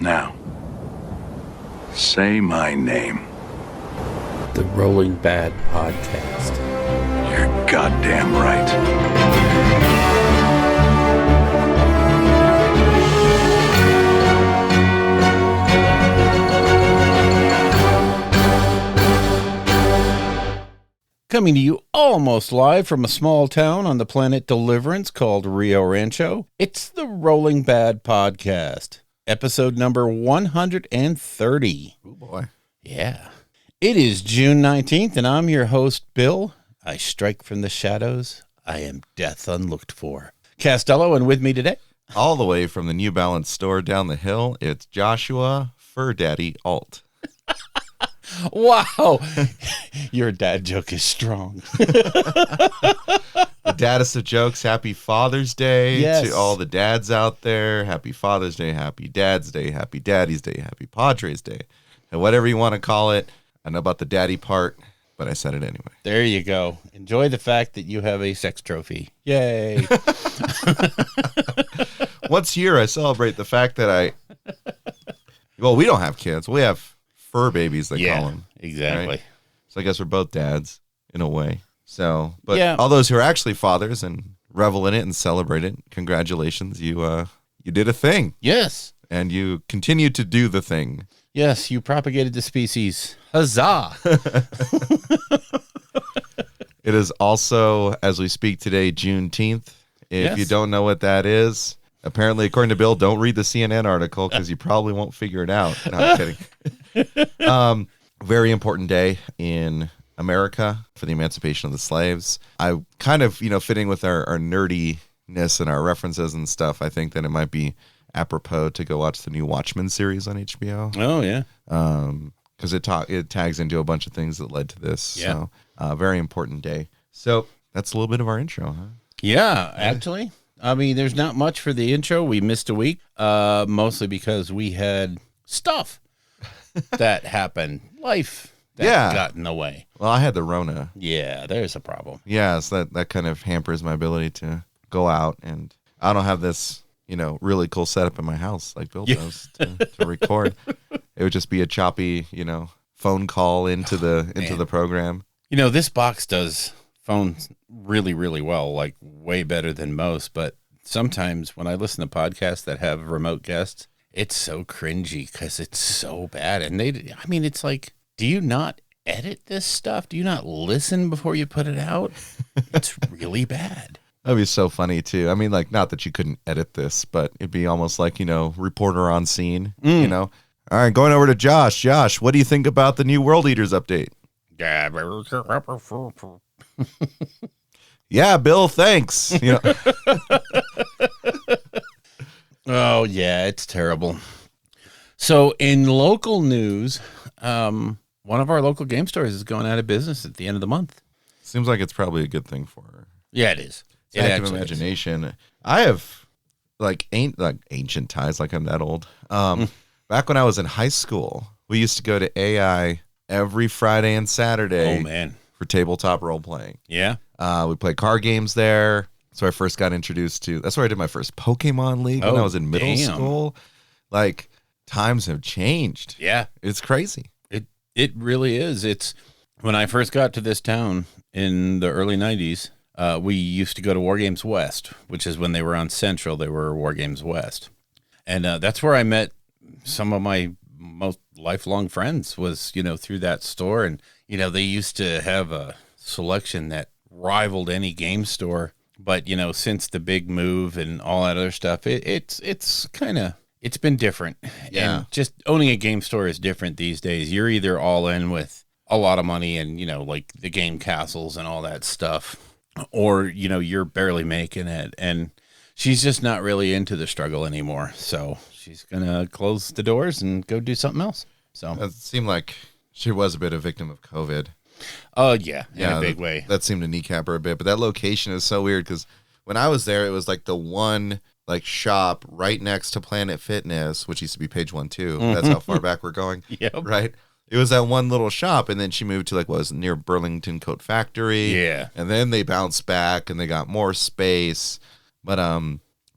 Now, say my name. The Rolling Bad Podcast. You're goddamn right. Coming to you almost live from a small town on the planet Deliverance called Rio Rancho, it's the Rolling Bad Podcast, episode number 130. Oh boy. Yeah. It is June 19th, and I'm your host, Bill. I strike from the shadows. I am death unlooked for. Castello, and with me today, All the way from the New Balance store down the hill, it's Joshua Fur Daddy Alt. wow, your dad joke is strong. The daddest of jokes, happy Father's Day Yes. to all the dads out there. Happy Father's Day, happy Dad's Day, happy Daddy's Day, happy Padres Day, and whatever you want to call it. I know about the daddy part, but I said it anyway. There you go. Enjoy the fact that you have a sex trophy. Yay. Once a year, I celebrate the fact that well, we don't have kids. We have fur babies, they call them. Exactly. Right? So I guess we're both dads in a way. So, but Yeah. all those who are actually fathers and revel in it and celebrate it, congratulations. You did a thing, Yes. and you continue to do the thing. Yes, you propagated the species. Huzzah. It is also, as we speak today, Juneteenth. If Yes. you don't know what that is, apparently, according to Bill, don't read the CNN article because you probably won't figure it out. No, I'm kidding. Very important day in America for the emancipation of the slaves. I kind of, fitting with our nerdiness and our references and stuff, I think that it might be apropos to go watch the new Watchmen series on HBO. Oh, yeah. Because it tags into a bunch of things that led to this. Yeah. So, very important day. So that's a little bit of our intro, huh? Yeah, actually. I mean, there's not much for the intro. We missed a week, mostly because we had stuff that happened. Life that got in the way. Well, I had the Rona. Yeah, there's a problem. Yeah, so that kind of hampers my ability to go out, and I don't have this, really cool setup in my house like Bill does to record. It would just be a choppy, phone call into the program. This box does phones really, really well, like way better than most. But sometimes when I listen to podcasts that have remote guests, it's so cringy because it's so bad. And it's like, do you not edit this stuff? Do you not listen before you put it out? It's really bad. That'd be so funny too. I mean, like, not that you couldn't edit this, but it'd be almost like, reporter on scene, All right, going over to Josh. Josh, what do you think about the new World Eaters update? Yeah, Bill, thanks. Oh, yeah, it's terrible. So in local news, one of our local game stores is going out of business at the end of the month. Seems like it's probably a good thing for her. Yeah, it is. It's active imagination. I have ancient ties, like I'm that old. Back when I was in high school, we used to go to AI every Friday and Saturday. Oh, man. For tabletop role playing. Yeah. We played card games there. So I first got introduced to, that's where I did my first Pokemon League when I was in middle school. Like, times have changed. Yeah. It's crazy. It really is. It's when I first got to this town in the early 90s, we used to go to War Games West, which is when they were on Central, they were War Games West. And that's where I met some of my most lifelong friends was, through that store. And, they used to have a selection that rivaled any game store. But, since the big move and all that other stuff, it's been different. Yeah. And just owning a game store is different these days. You're either all in with a lot of money and, like the game castles and all that stuff, or, you're barely making it. And she's just not really into the struggle anymore. So she's going to close the doors and go do something else. So It seemed like she was a bit of a victim of COVID. Oh, yeah, in a big way. That seemed to kneecap her a bit. But that location is so weird because when I was there, it was like the one shop right next to Planet Fitness, which used to be Page 1 too. That's how far back we're going. Yep. Right? It was that one little shop, and then she moved to what was near Burlington Coat Factory. Yeah. And then they bounced back and they got more space. But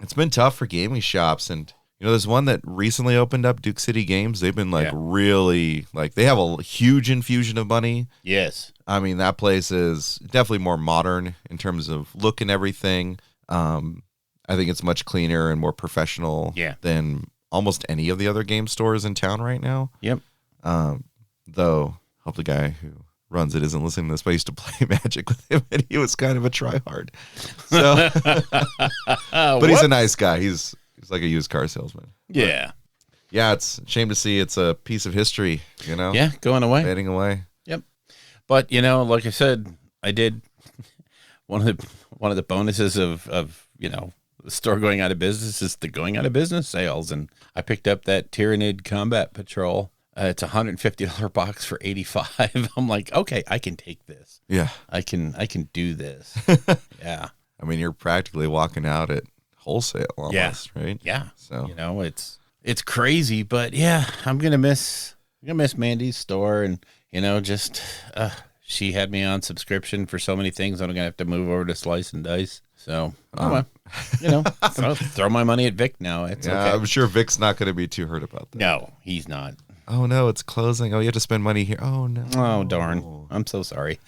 it's been tough for gaming shops, and there's one that recently opened up, Duke City Games. They've been really they have a huge infusion of money. Yes. I mean, that place is definitely more modern in terms of look and everything. I think it's much cleaner and more professional than almost any of the other game stores in town right now. Yep. Though, hope the guy who runs it isn't listening to this, but I used to play Magic with him, and he was kind of a tryhard. So, but he's a nice guy. He's like a used car salesman. Yeah. Yeah, it's a shame to see it's a piece of history, Yeah, going away. fading away. Yep. But, like I said, I did one of the bonuses of the store going out of business is the going out of business sales. And I picked up that Tyranid Combat Patrol. It's $150 box for $85. I'm like, okay, I can take this. Yeah. I can do this. Yeah. I mean, you're practically walking out at wholesale almost, right? Yeah. So, it's crazy, but yeah, I'm going to miss Mandy's store. And, she had me on subscription for so many things. I'm going to have to move over to Slice and Dice. So, throw my money at Vic now. It's okay. I'm sure Vic's not going to be too hurt about that. No, he's not. Oh, no, it's closing. Oh, you have to spend money here. Oh, no. Oh, darn. I'm so sorry.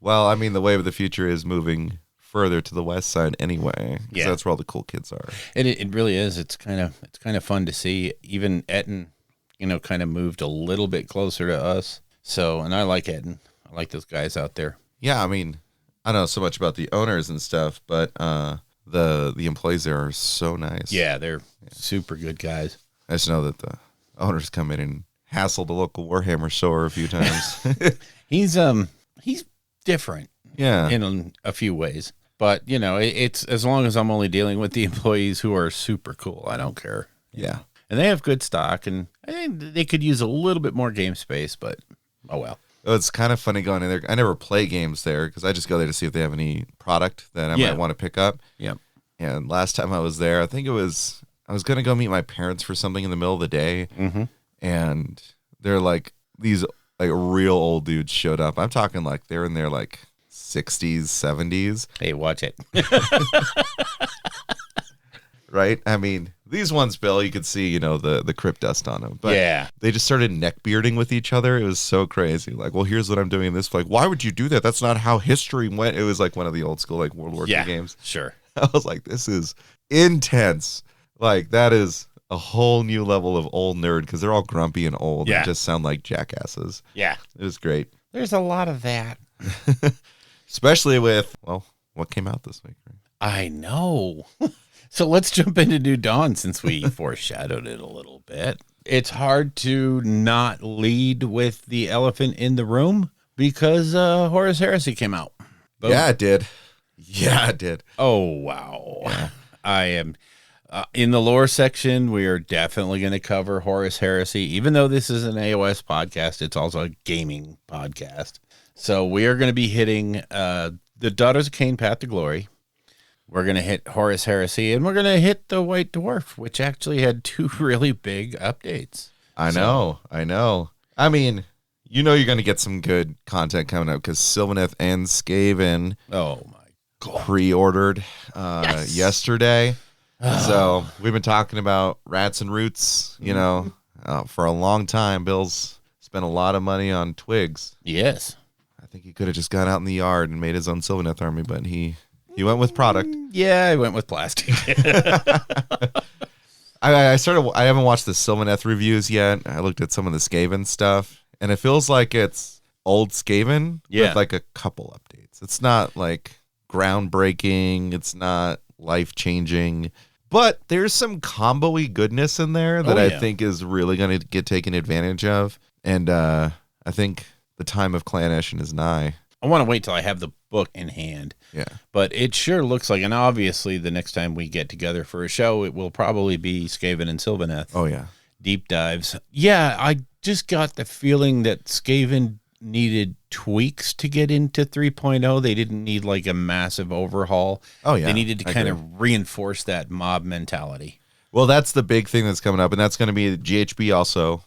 Well, I mean, the wave of the future is moving further to the west side anyway. Yeah. That's where all the cool kids are. It really is. It's kind of fun to see. Even Etten, kind of moved a little bit closer to us. So, and I like Etten. I like those guys out there. Yeah, I mean, I don't know so much about the owners and stuff, but the employees there are so nice. Yeah, they're super good guys. I just know that the owners come in and hassle the local Warhammer store a few times. He's different. Yeah. In a few ways. But, it's as long as I'm only dealing with the employees who are super cool, I don't care. Yeah. And they have good stock, and I think they could use a little bit more game space, but oh well. It's kind of funny going in there. I never play games there because I just go there to see if they have any product that I might want to pick up. Yep. And last time I was there, I think I was going to go meet my parents for something in the middle of the day. Mm-hmm. And they're like, these like real old dudes showed up. I'm talking like they're in their like 60s, 70s. Hey, watch it. Right? I mean, these ones, Bill, you could see, the crypt dust on them. But they just started neck bearding with each other. It was so crazy. Like, well, here's what I'm doing in this. Like, why would you do that? That's not how history went. It was like one of the old school, like World War II games. Sure. I was like, this is intense. Like, that is a whole new level of old nerd because they're all grumpy and old and just sound like jackasses. Yeah. It was great. There's a lot of that. Especially with, well, what came out this week. Right? I know. So let's jump into New Dawn since we foreshadowed it a little bit. It's hard to not lead with the elephant in the room because Horace Heresy came out. Boom. Yeah, it did. Yeah, it did. Oh, wow. Yeah. I am in the lore section. We are definitely going to cover Horace Heresy. Even though this is an AOS podcast, it's also a gaming podcast. So we are going to be hitting the Daughters of Cain Path to Glory. We're going to hit Horus Heresy, and we're going to hit the White Dwarf, which actually had 2 really big updates. I know. I mean, you're going to get some good content coming up because Sylvaneth and Skaven pre-ordered yesterday. So we've been talking about Rats and Roots, for a long time. Bill's spent a lot of money on twigs. Yes. I think he could have just gone out in the yard and made his own Sylvaneth army, but he went with product. Yeah, I went with plastic. I haven't watched the Sylvaneth reviews yet. I looked at some of the Skaven stuff, and it feels like it's old Skaven with like a couple updates. It's not like groundbreaking. It's not life-changing. But there's some combo-y goodness in there that I think is really going to get taken advantage of. And I think the time of Clan Eshin is nigh. I want to wait till I have the book in hand. Yeah. But it sure looks like, and obviously the next time we get together for a show, it will probably be Skaven and Sylvaneth. Oh, yeah. Deep dives. Yeah, I just got the feeling that Skaven needed tweaks to get into 3.0. They didn't need like a massive overhaul. Oh, yeah. They needed to kind of reinforce that mob mentality. Well, that's the big thing that's coming up, and that's going to be GHB also,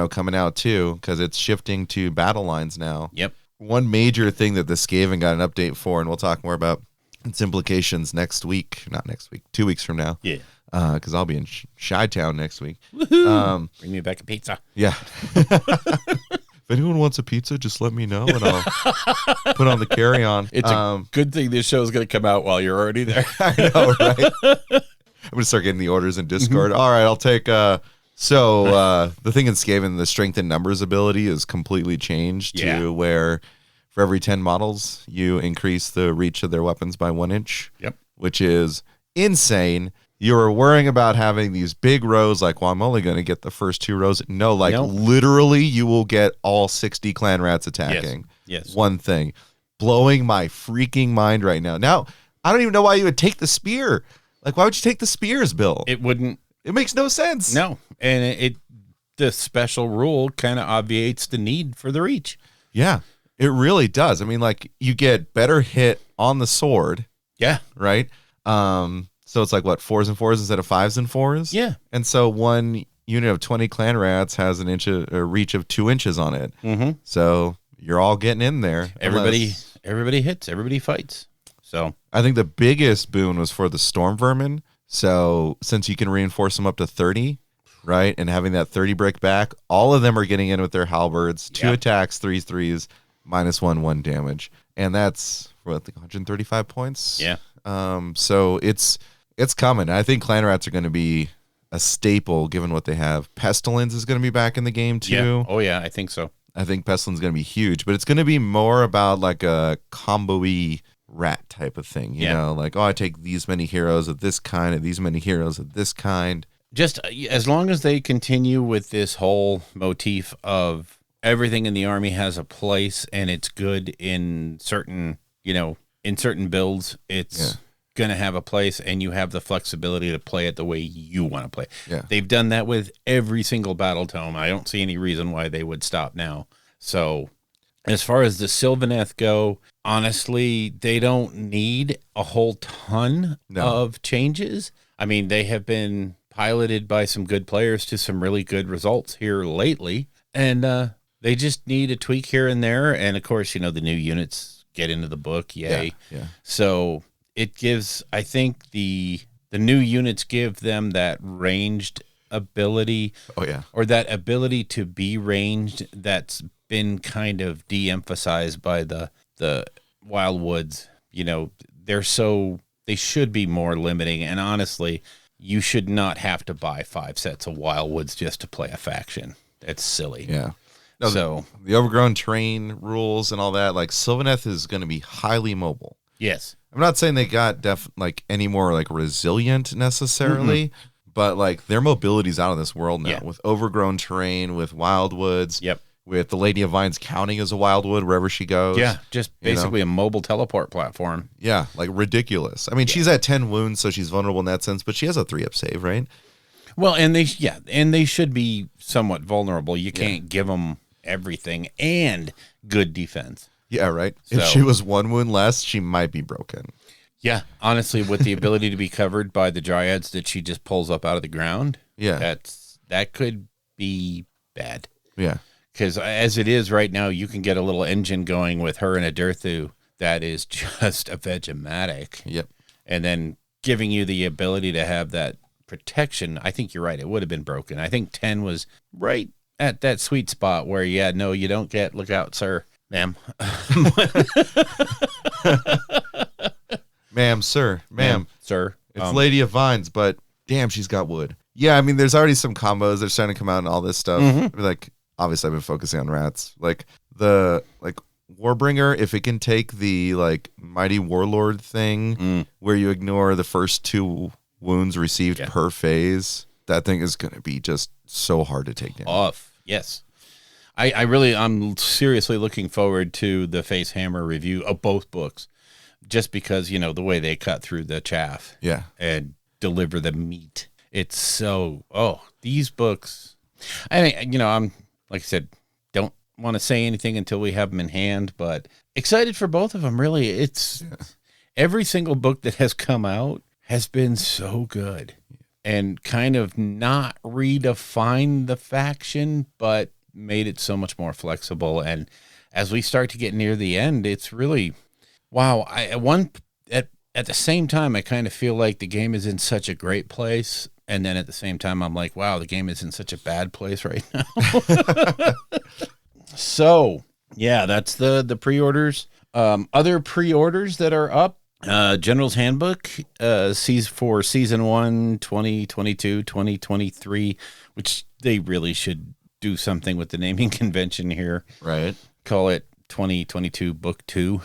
coming out too, because it's shifting to battle lines now. Yep. One major thing that the Skaven got an update for, and we'll talk more about its implications next week. Not next week, 2 weeks from now. Yeah. because I'll be in Chi-Town next week. Bring me back a pizza. Yeah. If anyone wants a pizza, just let me know and I'll put on the carry-on. It's a good thing this show is going to come out while you're already there. I know, right? I'm going to start getting the orders in Discord. All right, I'll take... the thing in Skaven, the strength in numbers ability is completely changed to where for every 10 models, you increase the reach of their weapons by 1 inch. Yep. Which is insane. You were worrying about having these big rows, like, well, I'm only going to get the first 2 rows. No, literally, you will get all 60 clan rats attacking. Yes. One thing. Blowing my freaking mind right now. Now, I don't even know why you would take the spear. Like, why would you take the spears, Bill? It wouldn't. It makes no sense. No. And the special rule kind of obviates the need for the reach. Yeah, it really does. I mean, like, you get better hit on the sword. Yeah. Right? So it's like, what, 4s and 4s instead of 5s and 4s? Yeah. And so one unit of 20 clan rats has a reach of 2 inches on it. Mm-hmm. So you're all getting in there. Everybody hits. Everybody fights. So I think the biggest boon was for the storm vermin. So since you can reinforce them up to 30, right, and having that 30 break back, all of them are getting in with their halberds, 2 attacks, 3s, -1 damage. And that's, what, like 135 points? Yeah. So it's coming. I think clan rats are going to be a staple given what they have. Pestilence is going to be back in the game too. Yeah. Oh yeah, I think so. I think Pestilence is going to be huge, but it's going to be more about like a combo-y rat type of thing. You know, like, oh, I take these many heroes of this kind and these many heroes of this kind. Just as long as they continue with this whole motif of everything in the army has a place and it's good in certain, in certain builds, it's going to have a place and you have the flexibility to play it the way you want to play. Yeah. They've done that with every single battle tome. I don't see any reason why they would stop now. So as far as the Sylvaneth go, honestly, they don't need a whole ton of changes. I mean, they have been piloted by some good players to some really good results here lately. And they just need a tweak here and there. And of course, the new units get into the book. Yay. Yeah. So it gives, I think the new units give them that ranged ability. Oh, yeah. Or that ability to be ranged that's been kind of de-emphasized by the Wildwoods. They should be more limiting. And honestly, you should not have to buy 5 sets of Wildwoods just to play a faction. That's silly. Yeah. No, so the overgrown terrain rules and all that, like Sylvaneth is going to be highly mobile. Yes. I'm not saying they got any more like resilient necessarily, but like their mobility's out of this world now with overgrown terrain, with wildwoods. Yep. With the Lady of Vines counting as a wildwood wherever she goes. Yeah, just basically a mobile teleport platform. Yeah, like ridiculous. I mean, she's at 10 wounds, so she's vulnerable in that sense, but she has a 3-up save, right? Well, and they should be somewhat vulnerable. You can't give them everything and good defense. Yeah, right. If she was 1 wound less, she might be broken. Yeah, honestly, with the ability to be covered by the dryads that she just pulls up out of the ground, that could be bad. Yeah. Because as it is right now, you can get a little engine going with her and a Dirthu that is just a Vegematic. Yep. And then giving you the ability to have that protection. I think you're right. It would have been broken. I think 10 was right at that sweet spot where, you don't get, look out, sir, ma'am. Ma'am, sir, ma'am. Sir. It's Lady of Vines, but damn, she's got wood. Yeah, I mean, there's already some combos that are starting to come out and all this stuff. Like, obviously, I've been focusing on rats. Like the Warbringer, if it can take the Mighty Warlord thing, where you ignore the first 2 wounds received per phase, that thing is going to be just so hard to take down. Off, yes. I'm seriously looking forward to the Face Hammer review of both books, just because the way they cut through the chaff, and deliver the meat. It's so these books. I mean, I'm. Like I said, don't want to say anything until we have them in hand, but excited for both of them. Really, it's every single book that has come out has been so good and kind of not redefined the faction, but made it so much more flexible. And as we start to get near the end, it's really, wow. At at the same time, I kind of feel like the game is in such a great place. And then at the same time, I'm like, wow, the game is in such a bad place right now. So, yeah, that's the pre-orders. Other pre-orders that are up. General's Handbook for Season 1, 2022, 2023, which they really should do something with the naming convention here. Right. Call it 2022 Book 2.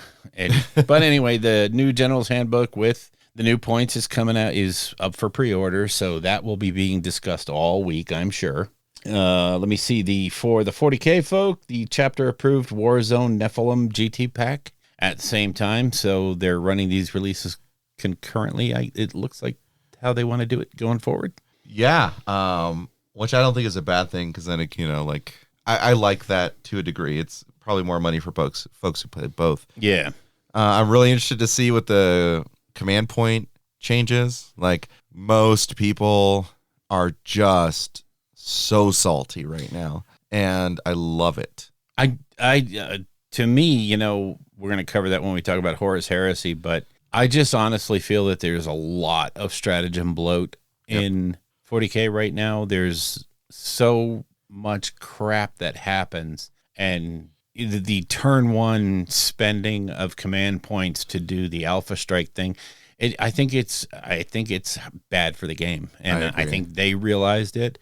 But anyway, the new General's Handbook with the new points is up for pre-order, so that will be being discussed all week, I'm sure. Let me see, for the 40K folk, the chapter-approved Warzone Nephilim GT pack at the same time, so they're running these releases concurrently. It looks like how they want to do it going forward. Yeah, which I don't think is a bad thing, because then, I like that to a degree. It's probably more money for folks who play both. Yeah. I'm really interested to see what the command point changes. Like, most people are just so salty right now, and I love it. To me, we're going to cover that when we talk about Horace Heresy, but I just honestly feel that there's a lot of stratagem bloat in 40K right now. There's so much crap that happens, and the turn one spending of command points to do the alpha strike thing, I think it's bad for the game, and I think they realized it.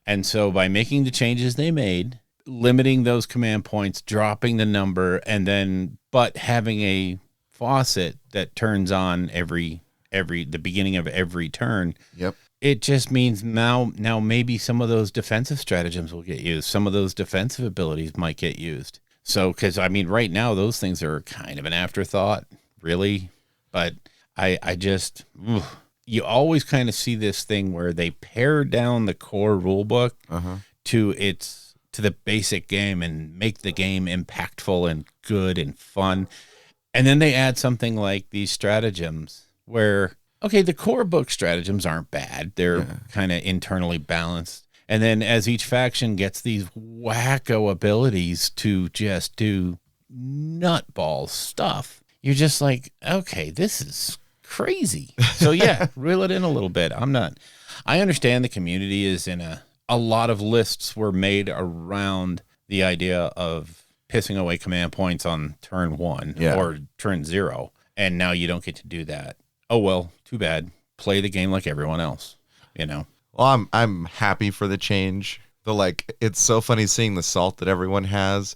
And so by making the changes they made, limiting those command points, dropping the number, but having a faucet that turns on the beginning of every turn. Yep. It just means now maybe some of those defensive stratagems will get used. Some of those defensive abilities might get used. So, because right now those things are kind of an afterthought, really. But you always kind of see this thing where they pare down the core rule book to the basic game and make the game impactful and good and fun. And then they add something like these stratagems where, okay, the core book stratagems aren't bad. They're kind of internally balanced. And then as each faction gets these wacko abilities to just do nutball stuff, you're just like, okay, this is crazy. So yeah, reel it in a little bit. I understand the community is in a lot of lists were made around the idea of pissing away command points on turn 1 or turn 0. And now you don't get to do that. Oh, well, too bad. Play the game like everyone else, Well, I'm happy for the change. It's so funny seeing the salt that everyone has.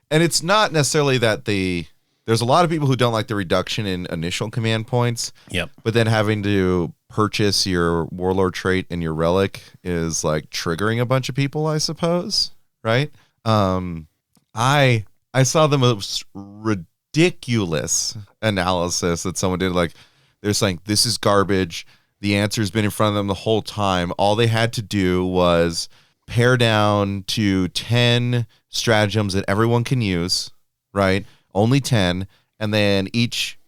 And it's not necessarily that there's a lot of people who don't like the reduction in initial command points. Yep. But then having to purchase your warlord trait and your relic is like triggering a bunch of people, I suppose. Right? I saw the most ridiculous analysis that someone did. They're saying this is garbage. The answer's been in front of them the whole time. All they had to do was pare down to 10 stratagems that everyone can use, right? Only 10. And then each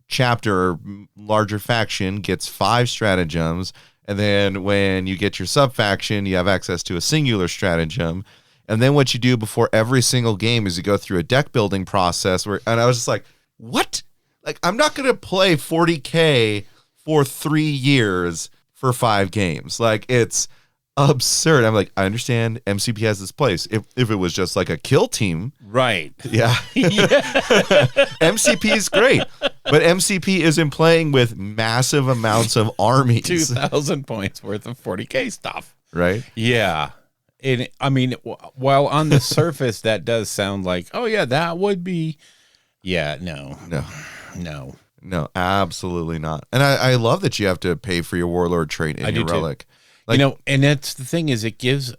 chapter or larger faction gets 5 stratagems. And then when you get your sub-faction, you have access to a singular stratagem. And then what you do before every single game is you go through a deck building process and I was just like, what? I'm not going to play 40K for 3 years for 5 games. It's absurd. I'm like, I understand MCP has this place. If it was just like a kill team. Right. Yeah. MCP is great. But MCP isn't playing with massive amounts of armies. 2,000 points worth of 40K stuff. Right? Yeah. While on the surface that does sound like, oh yeah, that would be. Yeah, no. No, absolutely not. And I love that you have to pay for your warlord trait in your relic. And that's the thing is it gives,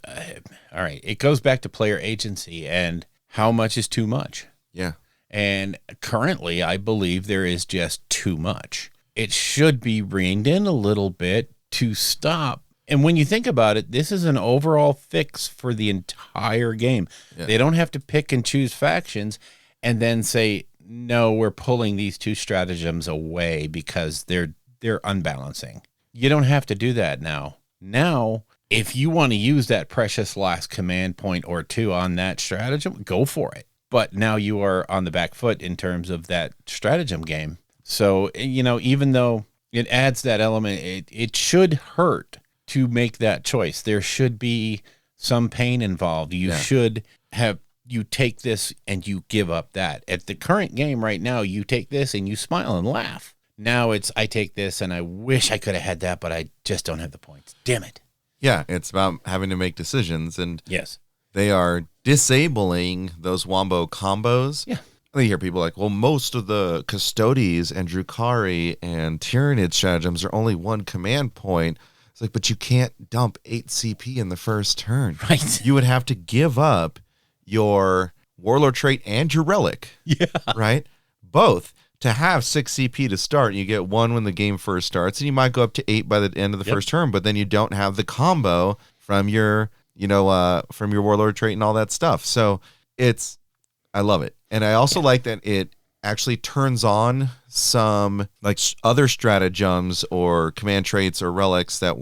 all right, it goes back to player agency and how much is too much. Yeah. And currently I believe there is just too much. It should be reined in a little bit to stop. And when you think about it, this is an overall fix for the entire game. Yeah. They don't have to pick and choose factions and then say, no, we're pulling these 2 stratagems away because they're unbalancing. You don't have to do that now. Now, if you want to use that precious last command point or 2 on that stratagem, go for it. But now you are on the back foot in terms of that stratagem game. So, even though it adds that element, it should hurt to make that choice. There should be some pain involved. You should have, you take this and you give up that. At the current game right now, you take this and you smile and laugh. Now it's, I take this and I wish I could have had that, but I just don't have the points. Damn it. Yeah, it's about having to make decisions, and Yes. they are disabling those wombo combos. Yeah. I hear people like, well, most of the Custodes and Drukhari and Tyranid stratagems are only one command point. It's like, but you can't dump 8 CP in the first turn. Right. You would have to give up your Warlord trait and your Relic. Yeah. Right? Both. To have 6 CP to start, you get 1 when the game first starts, and you might go up to 8 by the end of the first turn, but then you don't have the combo from your, from your Warlord trait and all that stuff. So I love it. And I also like that it actually turns on some like other stratagems or command traits or relics that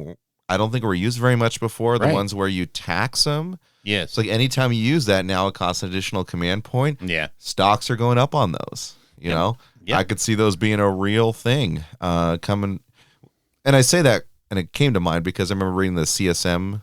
I don't think were used very much before. The ones where you tax them. Yes. It's like anytime you use that, now it costs an additional command point. Yeah. Stocks are going up on those, you know? Yep. I could see those being a real thing coming. And I say that, and it came to mind because I remember reading the CSM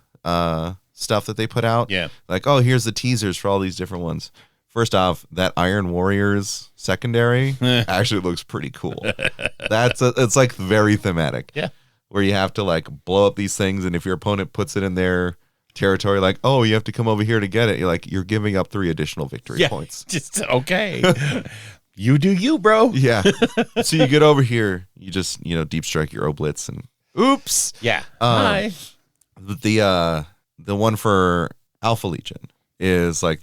stuff that they put out. Yeah. Like, oh, here's the teasers for all these different ones. First off, that Iron Warriors secondary actually looks pretty cool. It's like very thematic. Yeah. Where you have to like blow up these things, and if your opponent puts it in their territory, like, oh, you have to come over here to get it. You're giving up 3 additional victory points. Just okay. You do you, bro. Yeah. So you get over here, you just, deep strike your Oblitz and oops. Yeah. Hi. The one for Alpha Legion is like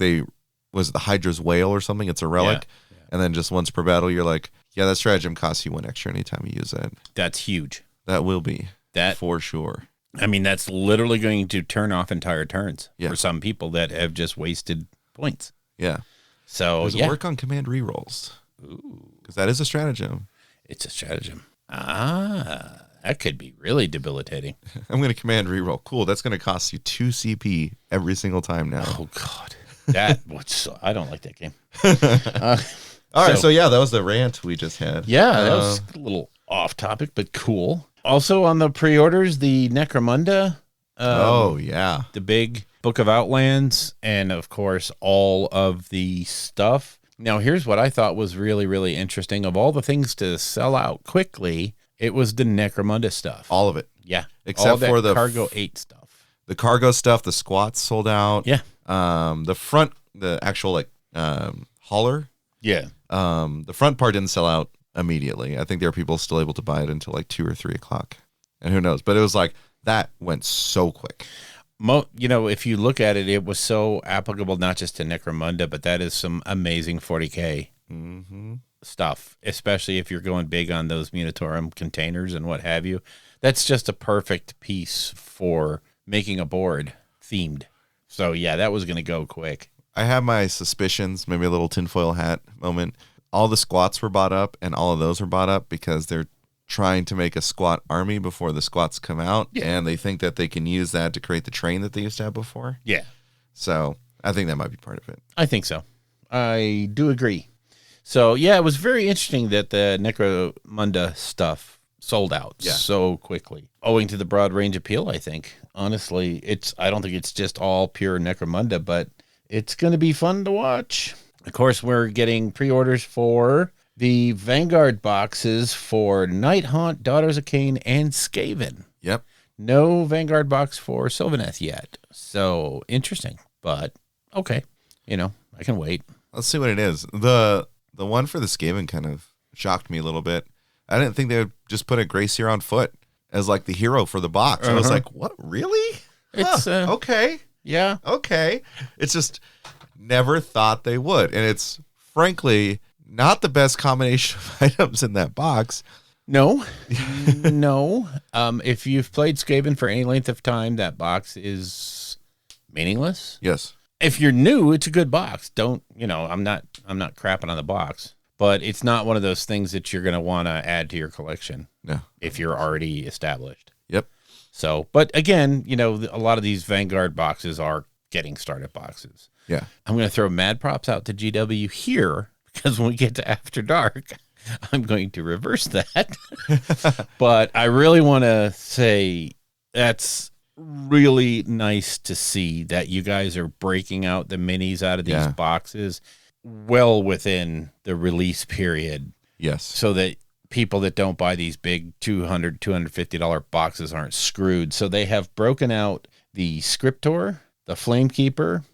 was it the Hydra's Whale or something? It's a relic. Yeah. And then just once per battle, you're like, yeah, that stratagem costs you 1 extra anytime you use it. That's huge. That will be. That for sure. I mean, that's literally going to turn off entire turns for some people that have just wasted points. Yeah. So does it work on command rerolls? Ooh. Because that is a stratagem. It's a stratagem. That could be really debilitating. I'm going to command reroll. Cool. That's going to cost you 2 CP every single time now. Oh, God. I don't like that game. All right. So, yeah, that was the rant we just had. Yeah, that was a little off topic, but cool. Also on the pre-orders, the Necromunda. The big Book of Outlands, and, of course, all of the stuff. Now, here's what I thought was really, really interesting. Of all the things to sell out quickly, it was the Necromunda stuff. All of it. Yeah. Except for the Cargo 8 stuff. The cargo stuff, the squats sold out. Yeah. The actual hauler. Yeah. The front part didn't sell out immediately. I think there are people still able to buy it until like 2 or 3 o'clock. And who knows? But it was like, that went so quick. If you look at it, it was so applicable not just to Necromunda, but that is some amazing 40K stuff, especially if you're going big on those Munitorum containers and what have you. That's just a perfect piece for making a board themed. So, yeah, that was going to go quick. I have my suspicions, maybe a little tinfoil hat moment. All the squats were bought up, and all of those were bought up because they're trying to make a squat army before the squats come out, and they think that they can use that to create the train that they used to have before. Yeah. So I think that might be part of it. I think so. I do agree. So, yeah, it was very interesting that the Necromunda stuff sold out so quickly, owing to the broad range appeal, I think. Honestly, I don't think it's just all pure Necromunda, but it's going to be fun to watch. Of course, we're getting pre-orders for the Vanguard boxes for Nighthaunt, Daughters of Cain, and Skaven. Yep. No Vanguard box for Sylvaneth yet. So, interesting. But, okay. I can wait. Let's see what it is. The one for the Skaven kind of shocked me a little bit. I didn't think they would just put a Gracier on foot as like the hero for the box. I was like, what? Really? It's okay. Yeah. Okay. It's just never thought they would. And it's frankly not the best combination of items in that box. No. If you've played Skaven for any length of time, that box is meaningless. Yes. If you're new, it's a good box. I'm not crapping on the box, but it's not one of those things that you're going to want to add to your collection. No. If you're already established. Yep. So, but again, a lot of these Vanguard boxes are getting started boxes. Yeah. I'm going to throw mad props out to GW here because when we get to After Dark, I'm going to reverse that. But I really want to say that's really nice to see that you guys are breaking out the minis out of these boxes well within the release period. Yes. So that people that don't buy these big $200, $250 boxes aren't screwed. So they have broken out the Scriptor, the Flamekeeper,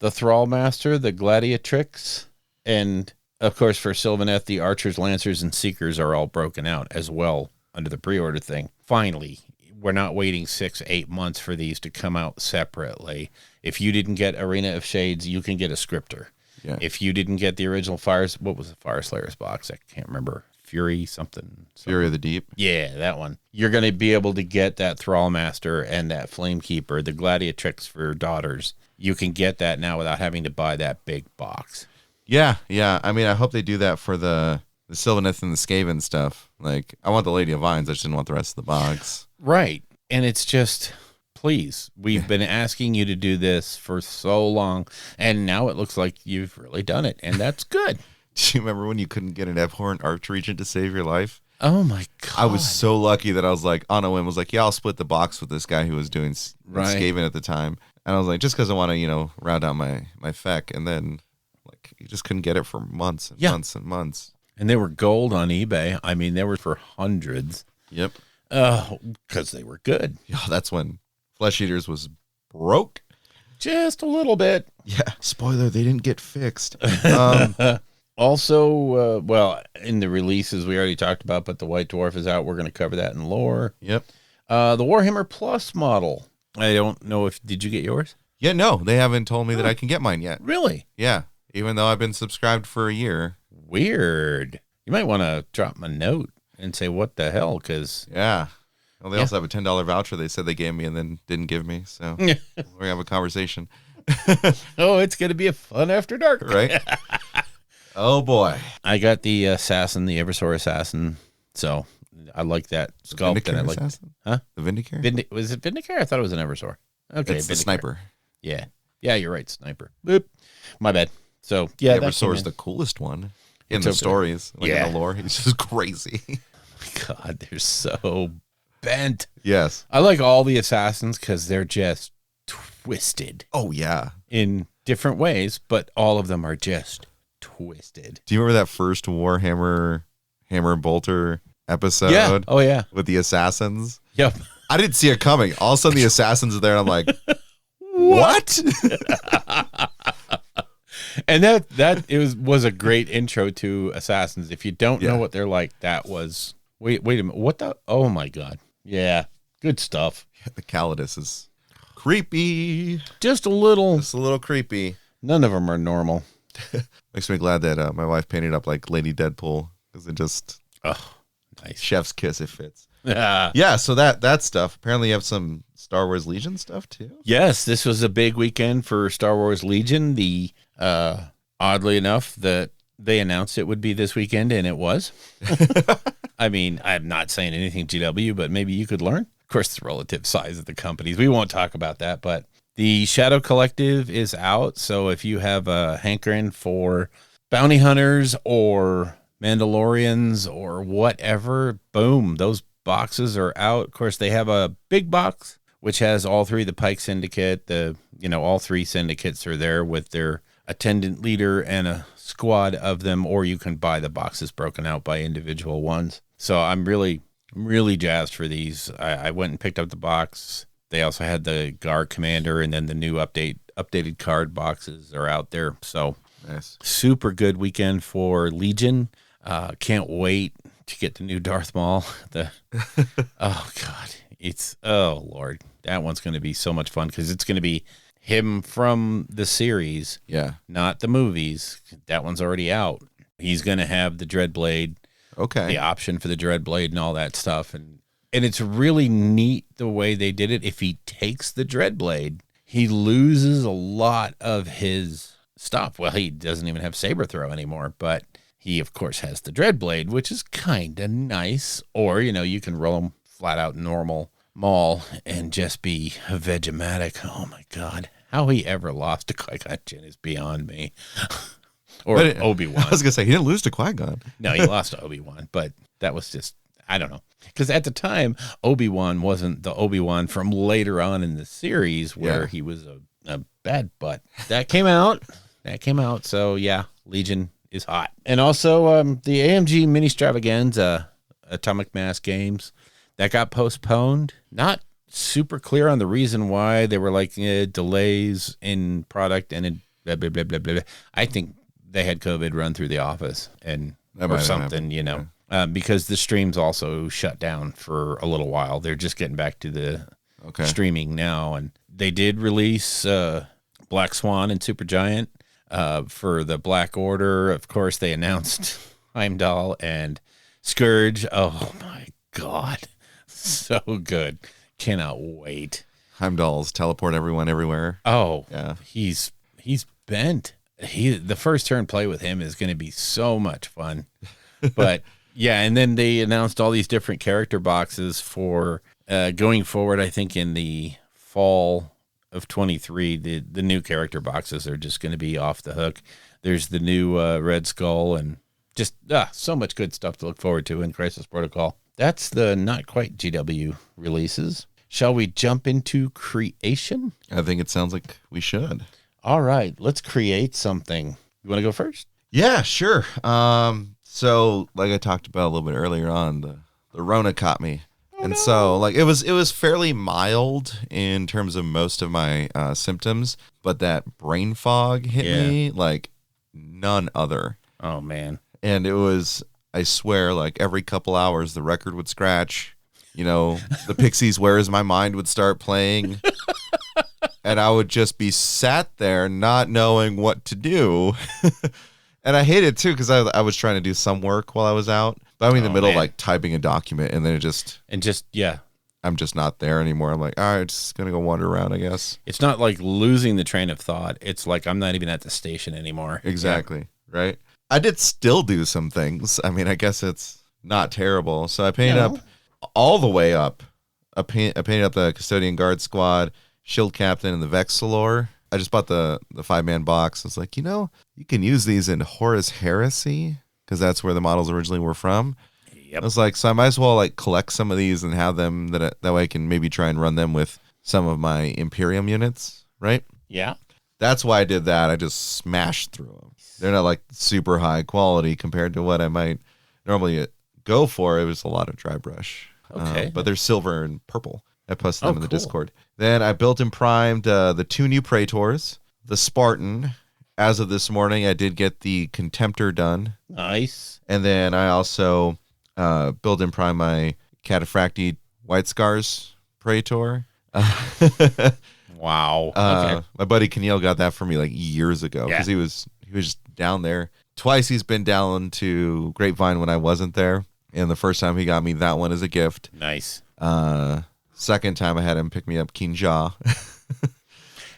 the Thrallmaster, the Gladiatrix, and of course for Sylvaneth, the Archers, Lancers, and Seekers are all broken out as well under the pre-order thing. Finally, we're not waiting 6-8 months for these to come out separately. If you didn't get Arena of Shades, you can get a Scriptor. Yeah. If you didn't get the original what was the Fire Slayers box? I can't remember. Fury something. Fury of the Deep. Yeah, that one. You're going to be able to get that Thrallmaster and that Flamekeeper, the Gladiatrix for daughters. You can get that now without having to buy that big box. Yeah. I mean, I hope they do that for the Sylvaneth and the Skaven stuff. Like, I want the Lady of Vines. I just didn't want the rest of the box. Right. And it's just, please, we've been asking you to do this for so long, and now it looks like you've really done it, and that's good. Do you remember when you couldn't get an abhorrent Archregent to save your life? Oh my God. I was so lucky that I was like, on a whim, was like, yeah, I'll split the box with this guy who was doing Skaven at the time. And I was like, just because I want to, round out my FEC. And then, like, you just couldn't get it for months and months and months. And they were gold on eBay. I mean, they were for hundreds. Yep. Because they were good. Yeah, that's when Flesh Eaters was broke. Just a little bit. Yeah. Spoiler, they didn't get fixed. Also, well, in the releases we already talked about, but the White Dwarf is out. We're going to cover that in lore. Yep. The Warhammer Plus model. I don't know did you get yours? Yeah, no, they haven't told me that I can get mine yet. Really? Yeah. Even though I've been subscribed for a year. Weird. You might want to drop them a note and say, what the hell? Because yeah. Well, they also have a $10 voucher they said they gave me and then didn't give me. So we're going to have a conversation. Oh, it's going to be a fun after dark. Right? Oh, boy. I got the Assassin, the Eversor Assassin. So I like that sculpt. And I like, huh? The Vindicator? Was it Vindicator? I thought it was an Eversor. Okay. It's the Sniper. Yeah. Yeah, you're right. Sniper. Boop. My bad. So, yeah. Eversor is the coolest one in the stories. Like in the lore. He's just crazy. God, they're so bent. Yes. I like all the Assassins because they're just twisted. Oh, yeah. In different ways, but all of them are just twisted. Do you remember that first Warhammer Hammer Bolter episode? Yeah. Oh, yeah. With the Assassins? Yep. I didn't see it coming. All of a sudden, the Assassins are there, and I'm like, what? And that was a great intro to Assassins. If you don't know what they're like, that was... Wait a minute. What the... Oh, my God. Yeah. Good stuff. The Calidus is creepy. Just a little creepy. None of them are normal. Makes me glad that my wife painted up like Lady Deadpool because it just nice. Chef's kiss. It fits. Yeah. So that stuff. Apparently, you have some Star Wars Legion stuff too. Yes, this was a big weekend for Star Wars Legion. The oddly enough, that they announced it would be this weekend, and it was. I mean, I'm not saying anything GW, but maybe you could learn. Of course, the relative size of the companies. We won't talk about that, but the Shadow Collective is out. So if you have a hankering for bounty hunters or Mandalorians or whatever, boom, those boxes are out. Of course, they have a big box, which has all three, the Pike Syndicate, all three syndicates are there with their attendant leader and a squad of them, or you can buy the boxes broken out by individual ones. So I'm really jazzed for these. I went and picked up the box. They also had the Guard Commander, and then the new updated card boxes are out there. So nice. Super good weekend for Legion. Can't wait to get the new Darth Maul. Oh God, Lord, that one's going to be so much fun because it's going to be him from the series, not the movies. That one's already out. He's going to have the Dreadblade, the option for the Dreadblade and all that stuff, and it's really neat the way they did it. If he takes the Dreadblade, he loses a lot of his stuff. Well, he doesn't even have Saber Throw anymore, but he, of course, has the Dreadblade, which is kind of nice. Or, you can roll him flat out normal Maul and just be a Vegematic. Oh, my God. How he ever lost to Qui-Gon Jinn is beyond me. Or Obi-Wan. I was going to say, he didn't lose to Qui-Gon. No, he lost to Obi-Wan, but that was just, I don't know. Because at the time, Obi-Wan wasn't the Obi-Wan from later on in the series where he was a bad butt. That came out. So, yeah, Legion is hot. And also the AMG Mini Stravaganza Atomic Mass games, that got postponed. Not super clear on the reason why. They were like delays in product and blah, blah, blah, blah, blah. I think they had COVID run through the office or something, because the streams also shut down for a little while. They're just getting back to the streaming now. And they did release Black Swan and Supergiant for the Black Order. Of course, they announced Heimdall and Scourge. Oh, my God. So good. Cannot wait. Heimdall's teleport everyone everywhere. Oh, yeah. He's bent. The first turn play with him is going to be so much fun. But yeah, and then they announced all these different character boxes for going forward. I think in the fall of 23, the new character boxes are just going to be off the hook. There's the new Red Skull and just so much good stuff to look forward to in Crisis Protocol. That's the not quite GW releases. Shall we jump into creation? I think it sounds like we should. All right, let's create something. You want to go first? Yeah, sure. So like I talked about a little bit earlier on, the Rona caught me. So like it was fairly mild in terms of most of my symptoms, but that brain fog hit me like none other. Oh man. And it was, I swear, like every couple hours the record would scratch. The Pixies' Where Is My Mind would start playing. And I would just be sat there not knowing what to do. And I hate it too because I was trying to do some work while I was out. But I'm in the middle of like typing a document and then I'm just not there anymore. I'm like, all right, just going to go wander around, I guess. It's not like losing the train of thought. It's like I'm not even at the station anymore. Exactly. Yeah. Right. I did still do some things. I mean, I guess it's not terrible. So I painted up all the way up. I painted up the Custodian Guard Squad, Shield Captain, and the Vexilor. I just bought the 5-man box. I was like, you can use these in Horace Heresy because that's where the models originally were from. Yep. I was like, so I might as well like collect some of these and have them that way I can maybe try and run them with some of my Imperium units, right? Yeah. That's why I did that. I just smashed through them. They're not like super high quality compared to what I might normally go for. It was a lot of dry brush. Okay. But they're silver and purple. I posted them in the Discord. Then I built and primed the 2 new Praetors, the Spartan. As of this morning, I did get the Contemptor done. Nice. And then I also built and primed my Cataphracti White Scars Praetor. Wow. Okay. My buddy Keneal got that for me like years ago because he was just down there. Twice he's been down to Grapevine when I wasn't there. And the first time he got me that one as a gift. Nice. Second time I had him pick me up Kinja.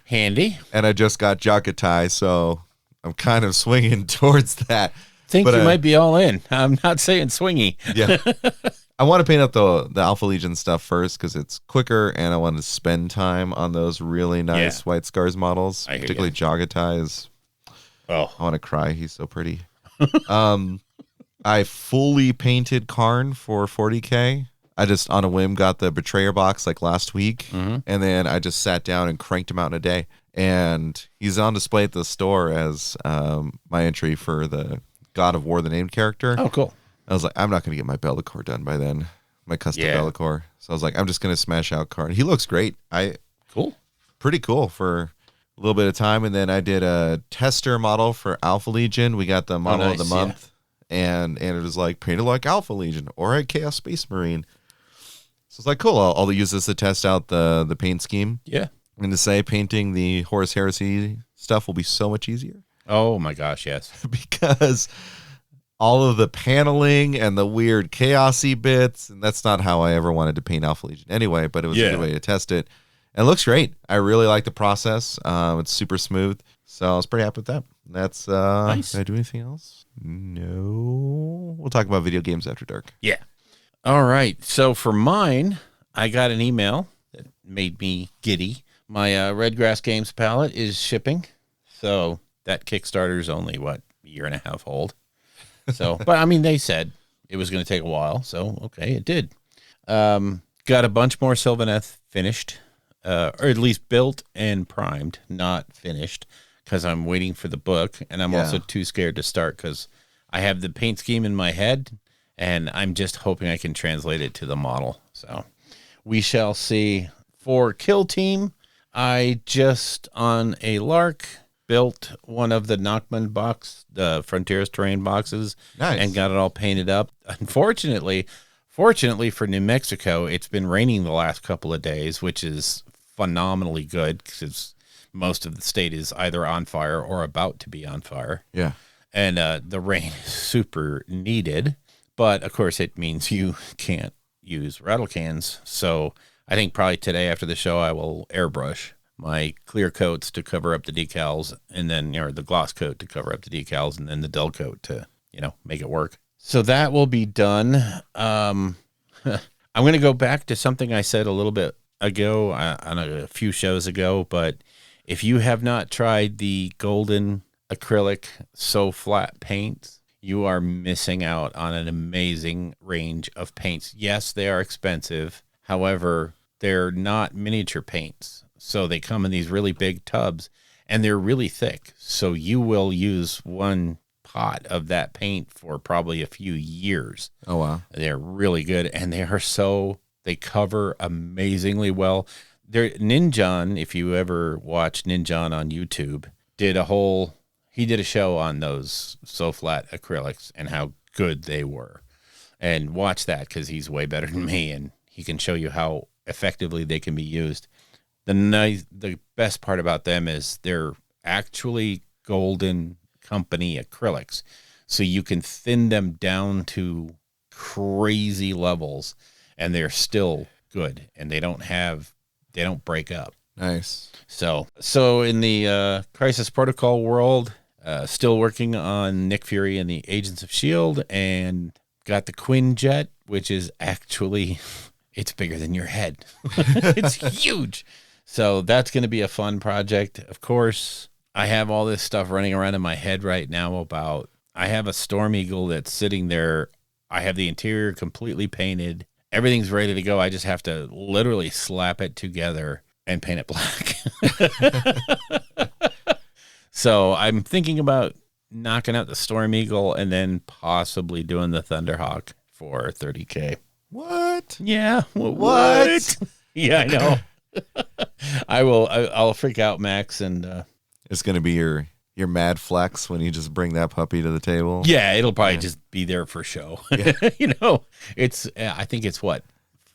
Handy. And I just got Jakatai, so I'm kind of swinging towards that. You might be all in. I'm not saying swingy. Yeah. I want to paint up the Alpha Legion stuff first because it's quicker, and I want to spend time on those really nice White Scars models. Particularly Jagatai is... Oh, I want to cry. He's so pretty. I fully painted Karn for 40K. I just, on a whim, got the Betrayer box like last week, and then I just sat down and cranked him out in a day. And he's on display at the store as my entry for the God of War, the named character. Oh, cool. I was like, I'm not going to get my Bellicor done by then, my custom Bellicor. So I was like, I'm just going to smash out Karn. He looks great. Cool. Pretty cool for a little bit of time. And then I did a tester model for Alpha Legion. We got the model of the month. And it was like painted like Alpha Legion or a Chaos Space Marine. So it's like, cool. I'll use this to test out the paint scheme. Yeah. And to say painting the Horace Heresy stuff will be so much easier. Oh my gosh, yes. Because all of the paneling and the weird chaosy bits, and that's not how I ever wanted to paint Alpha Legion anyway, but it was a good way to test it. And it looks great. I really like the process. It's super smooth. So I was pretty happy with that. That's nice. Did I do anything else? No. We'll talk about video games after dark. Yeah. All right. So for mine, I got an email that made me giddy. My Redgrass Games palette is shipping. So that Kickstarter is only, year and a half old. So, but I mean, they said it was going to take a while. So, okay, it did. Got a bunch more Sylvaneth finished, or at least built and primed, not finished, because I'm waiting for the book. And I'm also too scared to start because I have the paint scheme in my head and I'm just hoping I can translate it to the model. So we shall see. For Kill Team, I just on a lark built one of the Nachman box, the Frontiers terrain boxes, and got it all painted up. Unfortunately, fortunately for New Mexico, it's been raining the last couple of days, which is phenomenally good because most of the state is either on fire or about to be on fire. Yeah. And the rain is super needed, but of course it means you can't use rattle cans. So I think probably today after the show, I will airbrush my clear coats to cover up the decals, and then, or the gloss coat to cover up the decals, and then the dull coat to, make it work. So that will be done. I'm going to go back to something I said a little bit ago, on a few shows ago, but if you have not tried the golden acrylic so flat paints, you are missing out on an amazing range of paints. Yes, they are expensive. However, they're not miniature paints. So they come in these really big tubs and they're really thick. So you will use one pot of that paint for probably a few years. Oh, wow. They're really good. And they cover amazingly well. Ninjon, if you ever watch Ninjon on YouTube, he did a show on those so flat acrylics and how good they were. And watch that because he's way better than me and he can show you how effectively they can be used. The best part about them is they're actually Golden Company acrylics. So you can thin them down to crazy levels and they're still good and they don't break up. Nice. So in the Crisis Protocol world, still working on Nick Fury and the Agents of S.H.I.E.L.D. and got the Quinjet, which is actually, it's bigger than your head. It's huge. So that's going to be a fun project. Of course, I have all this stuff running around in my head right now I have a Storm Eagle that's sitting there. I have the interior completely painted. Everything's ready to go. I just have to literally slap it together and paint it black. So I'm thinking about knocking out the Storm Eagle and then possibly doing the Thunderhawk for $30K. What? Yeah. What? Yeah, I know. I'll freak out, Max, and it's gonna be your mad flex when you just bring that puppy to the table. Yeah, it'll probably just be there for show. Yeah. I think it's what,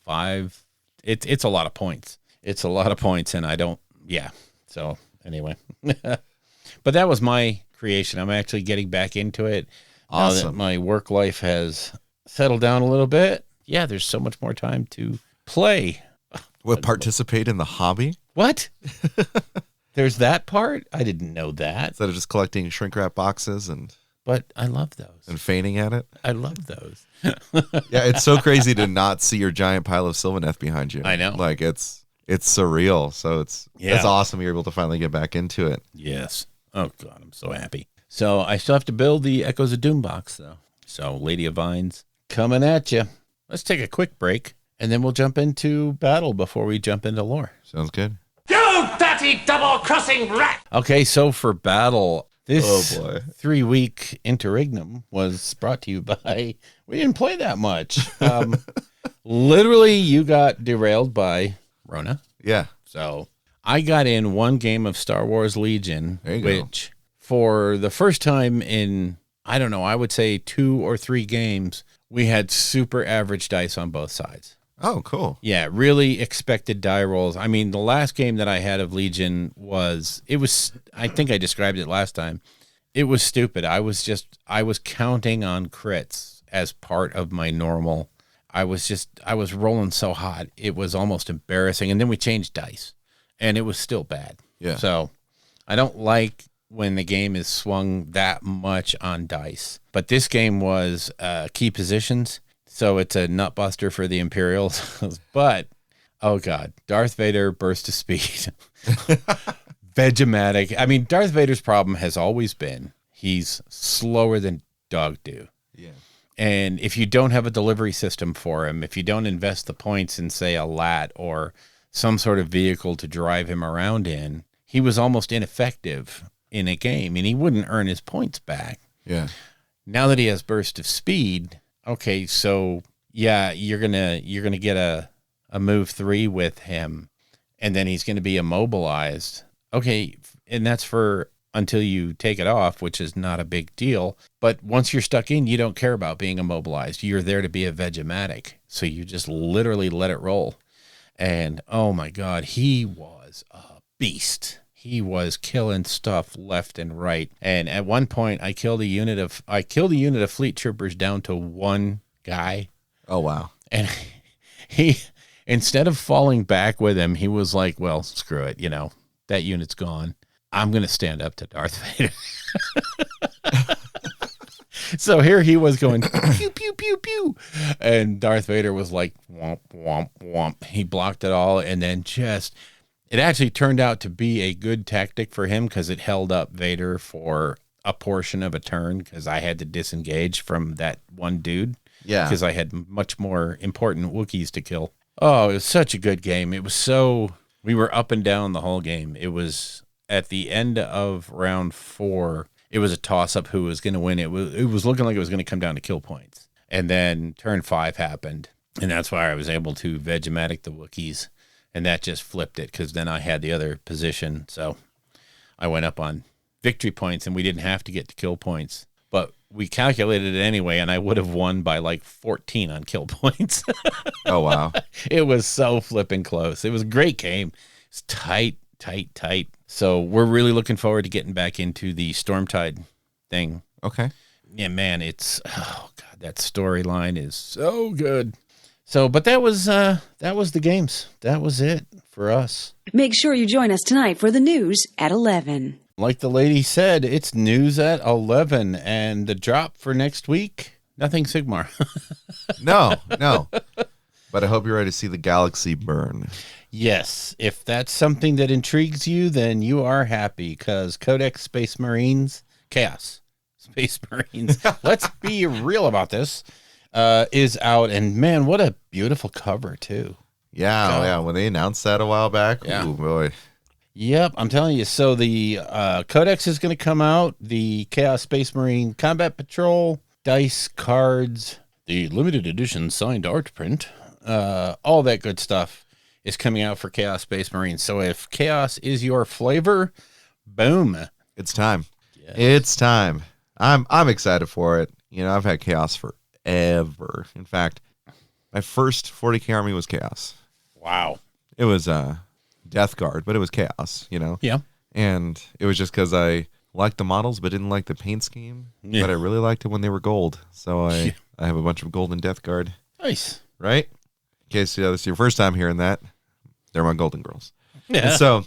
5. It's a lot of points. It's a lot of points, and I don't. Yeah. So anyway, but that was my creation. I'm actually getting back into it awesome. Now that my work life has settled down a little bit. Yeah, there's so much more time to play. Participate in the hobby? What? There's that part? I didn't know that. Instead of just collecting shrink wrap boxes But I love those. And feigning at it? I love those. Yeah, it's so crazy to not see your giant pile of Sylvaneth behind you. I know. Like it's surreal. So it's awesome you're able to finally get back into it. Yes. Oh God, I'm so happy. So I still have to build the Echoes of Doom box though. So Lady of Vines coming at you. Let's take a quick break. And then we'll jump into battle before we jump into lore. Sounds good. You dirty double-crossing rat! Okay, so for battle, this 3-week interregnum was brought to you by... We didn't play that much. Literally, you got derailed by Rona. Yeah. So I got in one game of Star Wars Legion, which for the first time in, I don't know, I would say 2 or 3 games, we had super average dice on both sides. Oh, cool. Yeah, really expected die rolls. I mean, the last game that I had of Legion I think I described it last time. It was stupid. I was counting on crits as part of my normal. I was rolling so hot. It was almost embarrassing. And then we changed dice and it was still bad. Yeah. So I don't like when the game is swung that much on dice, but this game was key positions. So it's a nutbuster for the Imperials, but oh God, Darth Vader burst of speed. Vegematic. I mean, Darth Vader's problem has always been He's slower than dog do. Yeah. And if you don't have a delivery system for him, if you don't invest the points in, say, a lat or some sort of vehicle to drive him around in, he was almost ineffective in a game, and he wouldn't earn his points back. Yeah. Now that he has burst of speed, okay, so yeah, you're gonna get a move 3 with him, and then he's gonna be immobilized. Okay, and that's for until you take it off, which is not a big deal. But once you're stuck in, you don't care about being immobilized. You're there to be a Vegematic. So you just literally let it roll. And oh my God, he was a beast. He was killing stuff left and right. And at one point I killed a unit of fleet troopers down to one guy. Oh, wow. And he, instead of falling back with him, he was like, well, screw it. You know, that unit's gone. I'm going to stand up to Darth Vader. So here he was going, pew, pew, pew, pew. And Darth Vader was like, womp, womp, womp. He blocked it all. And then it actually turned out to be a good tactic for him because it held up Vader for a portion of a turn because I had to disengage from that one dude. Yeah. Because I had much more important Wookiees to kill. Oh, it was such a good game. We were up and down the whole game. It was at the end of round 4. It was a toss-up who was going to win. It was looking like it was going to come down to kill points. And then turn 5 happened, and that's why I was able to Vegematic the Wookiees, and that just flipped it because then I had the other position. So I went up on victory points, and we didn't have to get to kill points. But we calculated it anyway, and I would have won by like 14 on kill points. Oh, wow. It was so flipping close. It was a great game. It's tight. So we're really looking forward to getting back into the Stormtide thing. Okay. Yeah, man, oh God, that storyline is so good. So, but that was the games. That was it for us. Make sure you join us tonight for the news at 11. Like the lady said, it's news at 11, and the drop for next week, nothing Sigmar. No. But I hope you're ready to see the galaxy burn. Yes, if that's something that intrigues you, then you are happy because Codex Space Marines, Chaos Space Marines, let's be real about this, is out. And man, what a beautiful cover too. Yeah, yeah. When they announced that a while back, yeah. Oh boy. Yep, I'm telling you. So the Codex is going to come out, the Chaos Space Marine Combat Patrol, dice, cards, the limited edition signed art print, all that good stuff is coming out for Chaos Space Marines. So if Chaos is your flavor, boom. It's time. Yes. It's time. I'm excited for it. You know, I've had Chaos forever. In fact, my first 40K army was Chaos. Wow. It was Death Guard, but it was Chaos, you know? Yeah. And it was just because I liked the models but didn't like the paint scheme. Yeah. But I really liked it when they were gold. So I have a bunch of golden Death Guard. Nice. Right? In case this is your first time hearing that, they're my golden girls. Yeah. And so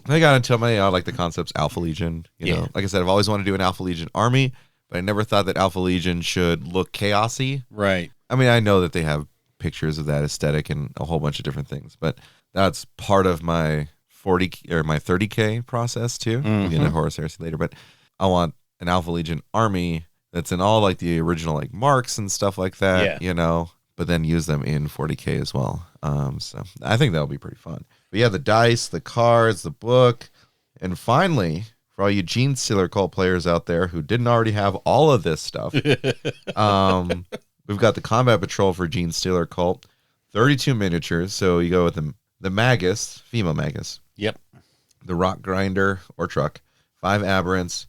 I got into my, I like the concepts Alpha Legion. You know, Yeah. like I said, I've always wanted to do an Alpha Legion army, but I never thought that Alpha Legion should look chaosy. Right. I mean, I know that they have pictures of that aesthetic and a whole bunch of different things, but that's part of my 40 or my 30K process too. We'll get into Horace Heresy later, but I want an Alpha Legion army that's in all like the original like marks and stuff like that, Yeah. you know, but then use them in 40K as well. So I think that'll be pretty fun. But yeah, the dice, the cards, the book, and finally, for all you Gene Stealer Cult players out there who didn't already have all of this stuff, we've got the Combat Patrol for Gene Stealer Cult, 32 miniatures. So you go with the Magus, female Magus. Yep. The Rock Grinder or Truck, 5 Aberrants,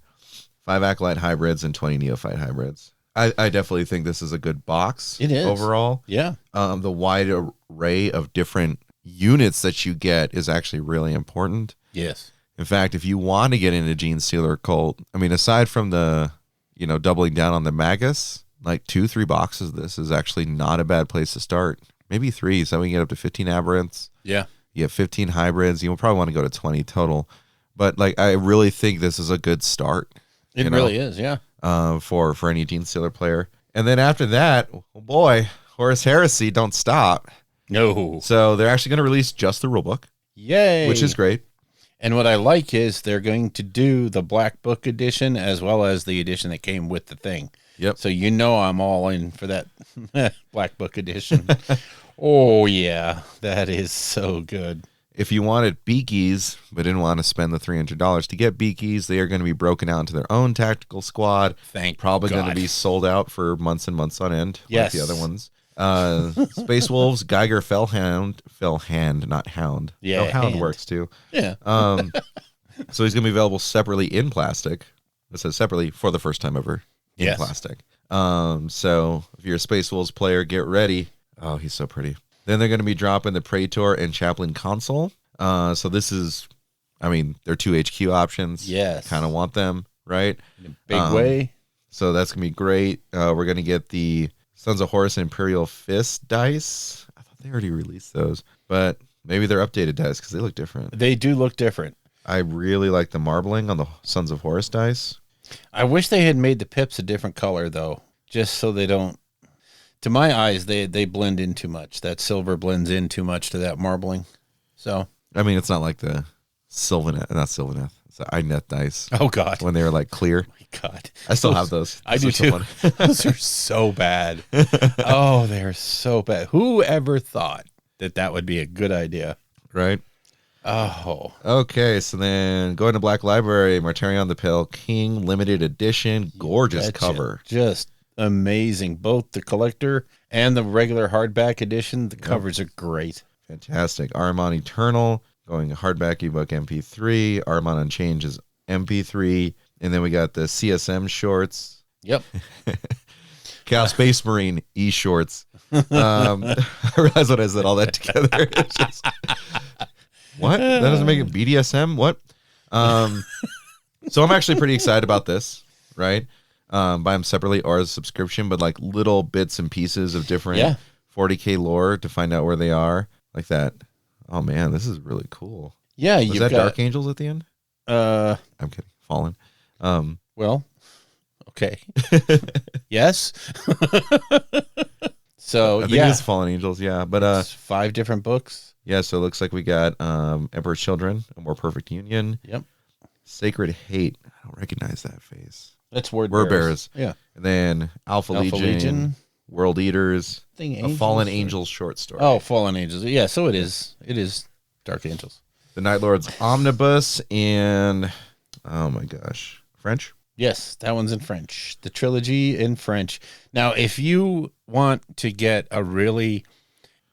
5 Acolyte Hybrids, and 20 Neophyte Hybrids. I definitely think this is a good box. It is. Overall. Yeah. The wide array of different units that you get is actually really important. Yes. In fact, if you want to get into Gene Stealer Cult, I mean, aside from the, you know, doubling down on the Magus, like 2-3 boxes of this is actually not a bad place to start. Maybe 3, so we can get up to 15 Aberrants. Yeah. You have 15 Hybrids. You'll probably want to go to 20 total. But, like, I really think this is a good start. It really is, yeah. For any Gene Stealer player. And then after that, oh boy, Horace Heresy don't stop. No. So they're actually going to release just the rulebook, Yay. which is great. And what I like is they're going to do the Black Book edition as well as the edition that came with the thing. Yep. So I'm all in for that Black Book edition. Oh, yeah. That is so good. If you wanted Beakies, but didn't want to spend the $300 to get Beakies, they are going to be broken out into their own tactical squad. Probably going to be sold out for months and months on end, yes. like the other ones. Space Wolves, Geiger, Fellhand, not Hound. Yeah, Fellhound works too. Yeah. So he's going to be available separately in plastic. It says separately for the first time ever in plastic. So if you're a Space Wolves player, get ready. Oh, he's so pretty. Then they're going to be dropping the Praetor and Chaplain console. So this is, they're 2 HQ options. Yes. Kind of want them, right? In a big way. So that's going to be great. We're going to get the Sons of Horus and Imperial Fist dice. I thought they already released those, but maybe they're updated dice because they look different. They do look different. I really like the marbling on the Sons of Horus dice. I wish they had made the pips a different color, though, just so they don't. To my eyes, they blend in too much. That silver blends in too much to that marbling. So it's not like the Sylvaneth, not Sylvaneth. It's the Inet dice. Oh God, when they were like clear. Oh my God, I still have those. I do too. Those are so bad. Oh, they're so bad. Who ever thought that would be a good idea? Right. Oh. Okay, so then going to Black Library, Martarion the Pale King limited edition, gorgeous cover. Just amazing. Both the collector and the regular hardback edition, the covers are great. Fantastic. Armon Eternal, going hardback ebook MP3. Armon Unchanged is MP3. And then we got the CSM shorts. Yep. Chaos Space Marine e-shorts. I realized when I said all that together. It's just, what? That doesn't make it BDSM? What? So I'm actually pretty excited about this, right? Buy them separately or as a subscription, but like little bits and pieces of different 40K lore to find out where they are. Like that. Oh man, this is really cool. Yeah, was that Dark Angels at the end? I'm kidding. Fallen. Well, okay. Yes. So I think it's Fallen Angels, yeah. But it's 5 different books. Yeah, so it looks like we got Emperor's Children, A More Perfect Union. Yep. Sacred Hate. I don't recognize that face. That's Word Bearers. Yeah. And then Alpha Legion, World Eaters, a Fallen Angels short story. Oh, Fallen Angels. Yeah, so it is. It is Dark Angels. The Night Lord's Omnibus and, oh my gosh, French? Yes, that one's in French. The trilogy in French. Now, if you want to get a really...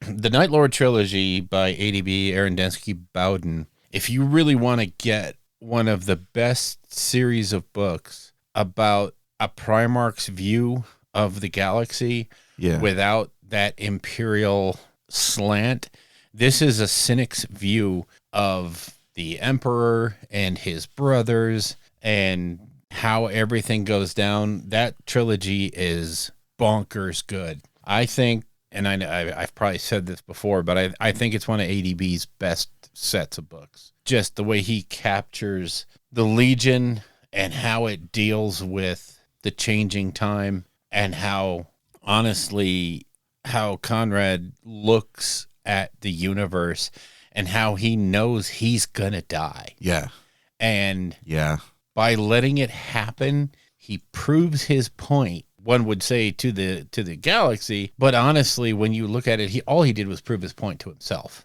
The Night Lord trilogy by ADB, Arendensky, Bowden, if you really want to get one of the best series of books about a Primarch's view of the galaxy without that Imperial slant, this is a cynic's view of the Emperor and his brothers and how everything goes down. That trilogy is bonkers good. I think, and I've probably said this before, but I think it's one of ADB's best sets of books. Just the way he captures the Legion and how it deals with the changing time and how, honestly, how Conrad looks at the universe and how he knows he's gonna die. Yeah. And by letting it happen, he proves his point, one would say, to the galaxy. But honestly, when you look at it, all he did was prove his point to himself.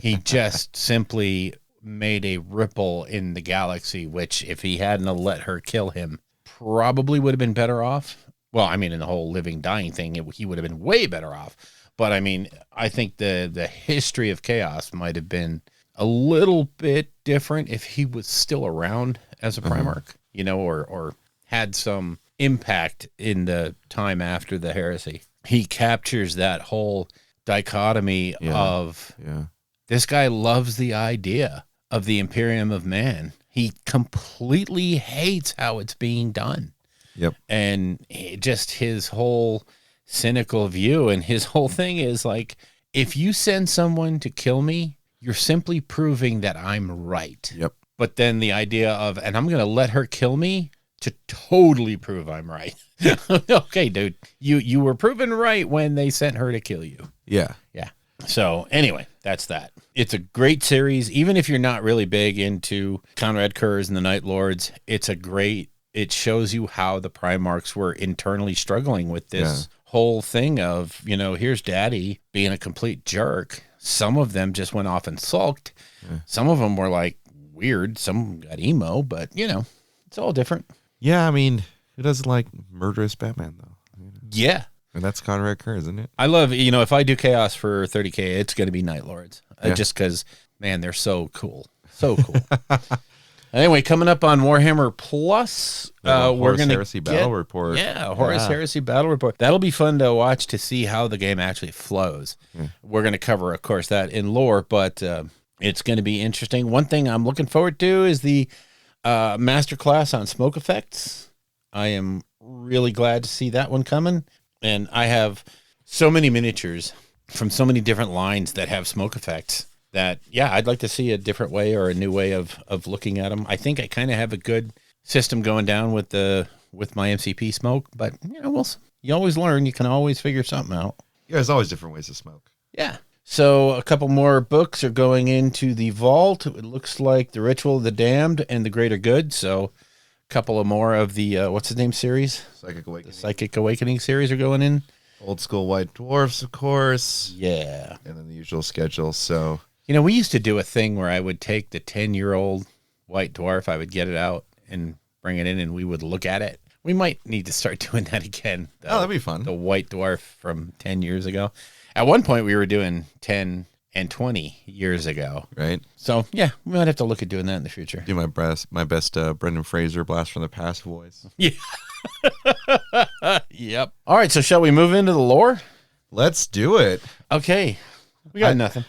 He just simply made a ripple in the galaxy, which if he hadn't have let her kill him, probably would have been better off. Well, I mean, in the whole living, dying thing, he would have been way better off. But I mean, I think the history of chaos might have been a little bit different if he was still around as a Primarch, or had some impact in the time after the heresy. He captures that whole dichotomy of this guy loves the idea of the Imperium of Man. He completely hates how it's being done. Yep. And just his whole cynical view, and his whole thing is like, if you send someone to kill me, you're simply proving that I'm right. Yep. But then the idea of, and I'm going to let her kill me to totally prove I'm right. Okay, dude, you were proven right when they sent her to kill you. Yeah. Yeah. So anyway, that's that. It's a great series. Even if you're not really big into Conrad Kurz and the Night Lords, it shows you how the Primarchs were internally struggling with this whole thing of, here's Daddy being a complete jerk. Some of them just went off and sulked. Yeah. Some of them were like weird. Some got emo, but it's all different. Yeah, I mean, who doesn't like murderous Batman though? Yeah. And that's Conrad Kerr, isn't it? I love, if I do Chaos for 30K, it's going to be Night Lords. Just because, man, they're so cool. So cool. Anyway, coming up on Warhammer Plus, we're going to Heresy Battle Report. Yeah, Horace Heresy Battle Report. That'll be fun to watch to see how the game actually flows. We're going to cover, of course, that in lore, but it's going to be interesting. One thing I'm looking forward to is the masterclass on smoke effects. I am really glad to see that one coming. And I have so many miniatures from so many different lines that have smoke effects that, I'd like to see a different way or a new way of looking at them. I think I kind of have a good system going down with my MCP smoke, but you always learn. You can always figure something out. Yeah, there's always different ways to smoke. Yeah. So a couple more books are going into the vault. It looks like The Ritual of the Damned and The Greater Good. So couple of more of the what's his name series? Psychic Awakening. The Psychic Awakening series are going in. Old school White Dwarfs, of course. Yeah. And then the usual schedule. So we used to do a thing where I would take the 10-year-old White Dwarf, I would get it out and bring it in, and we would look at it. We might need to start doing that again. That'd be fun. The White Dwarf from 10 years ago. At one point, we were doing 10 and 20 years ago. Right. So, we might have to look at doing that in the future. Do my best Brendan Fraser Blast from the Past voice. Yeah. Yep. All right, so shall we move into the lore? Let's do it. Okay. We got nothing.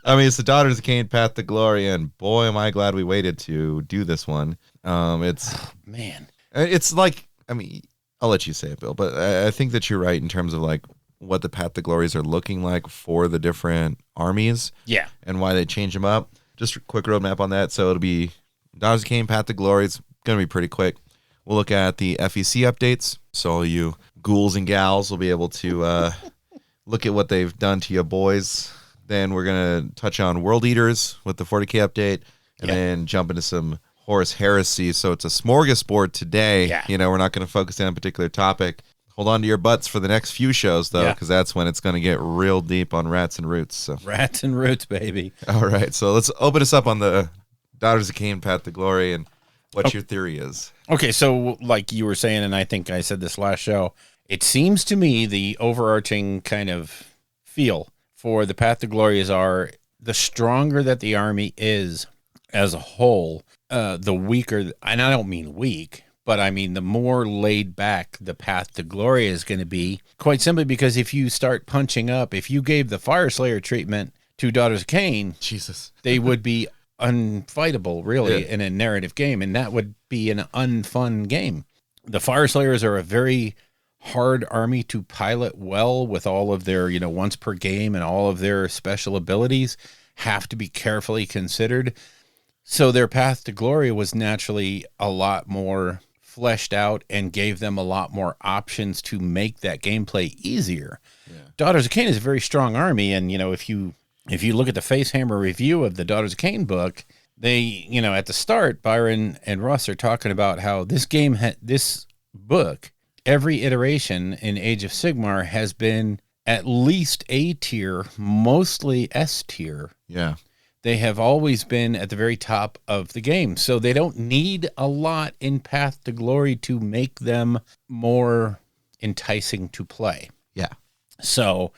I mean, it's the Daughters of Cain, Path to Glory, and boy, am I glad we waited to do this one. Man. It's like, I mean, I'll let you say it, Bill, but I think that you're right in terms of like what the Path to Glories are looking like for the different armies. Yeah. And why they change them up. Just a quick roadmap on that. So it'll be Daughters of Cain, Path to Glory. It's going to be pretty quick. We'll look at the FEC updates. So all you ghouls and gals will be able to look at what they've done to you boys. Then we're going to touch on World Eaters with the 40K update. And then jump into some Horace Heresy. So it's a smorgasbord today. Yeah. We're not going to focus on a particular topic. Hold on to your butts for the next few shows, though, because that's when it's going to get real deep on Rats and Roots. So. Rats and Roots, baby. All right, so let's open us up on the Daughters of Cain, Path to Glory, and what your theory is. Okay, so like you were saying, and I think I said this last show, it seems to me the overarching kind of feel for the Path to Glory is the stronger that the army is as a whole, the weaker, and I don't mean weak, but I mean, the more laid back the Path to Glory is going to be, quite simply because if you start punching up, if you gave the Fire Slayer treatment to Daughters of Cain, Jesus, they would be unfightable, really, in a narrative game, and that would be an unfun game. The Fire Slayers are a very hard army to pilot well with all of their, once per game and all of their special abilities have to be carefully considered. So their Path to Glory was naturally a lot more fleshed out and gave them a lot more options to make that gameplay easier. Yeah. Daughters of Cain is a very strong army, and if you look at the Facehammer review of the Daughters of Cain book, they at the start Byron and Russ are talking about how this game this book, every iteration in Age of Sigmar has been at least A tier, mostly S tier. Yeah. They have always been at the very top of the game. So they don't need a lot in Path to Glory to make them more enticing to play. Yeah. So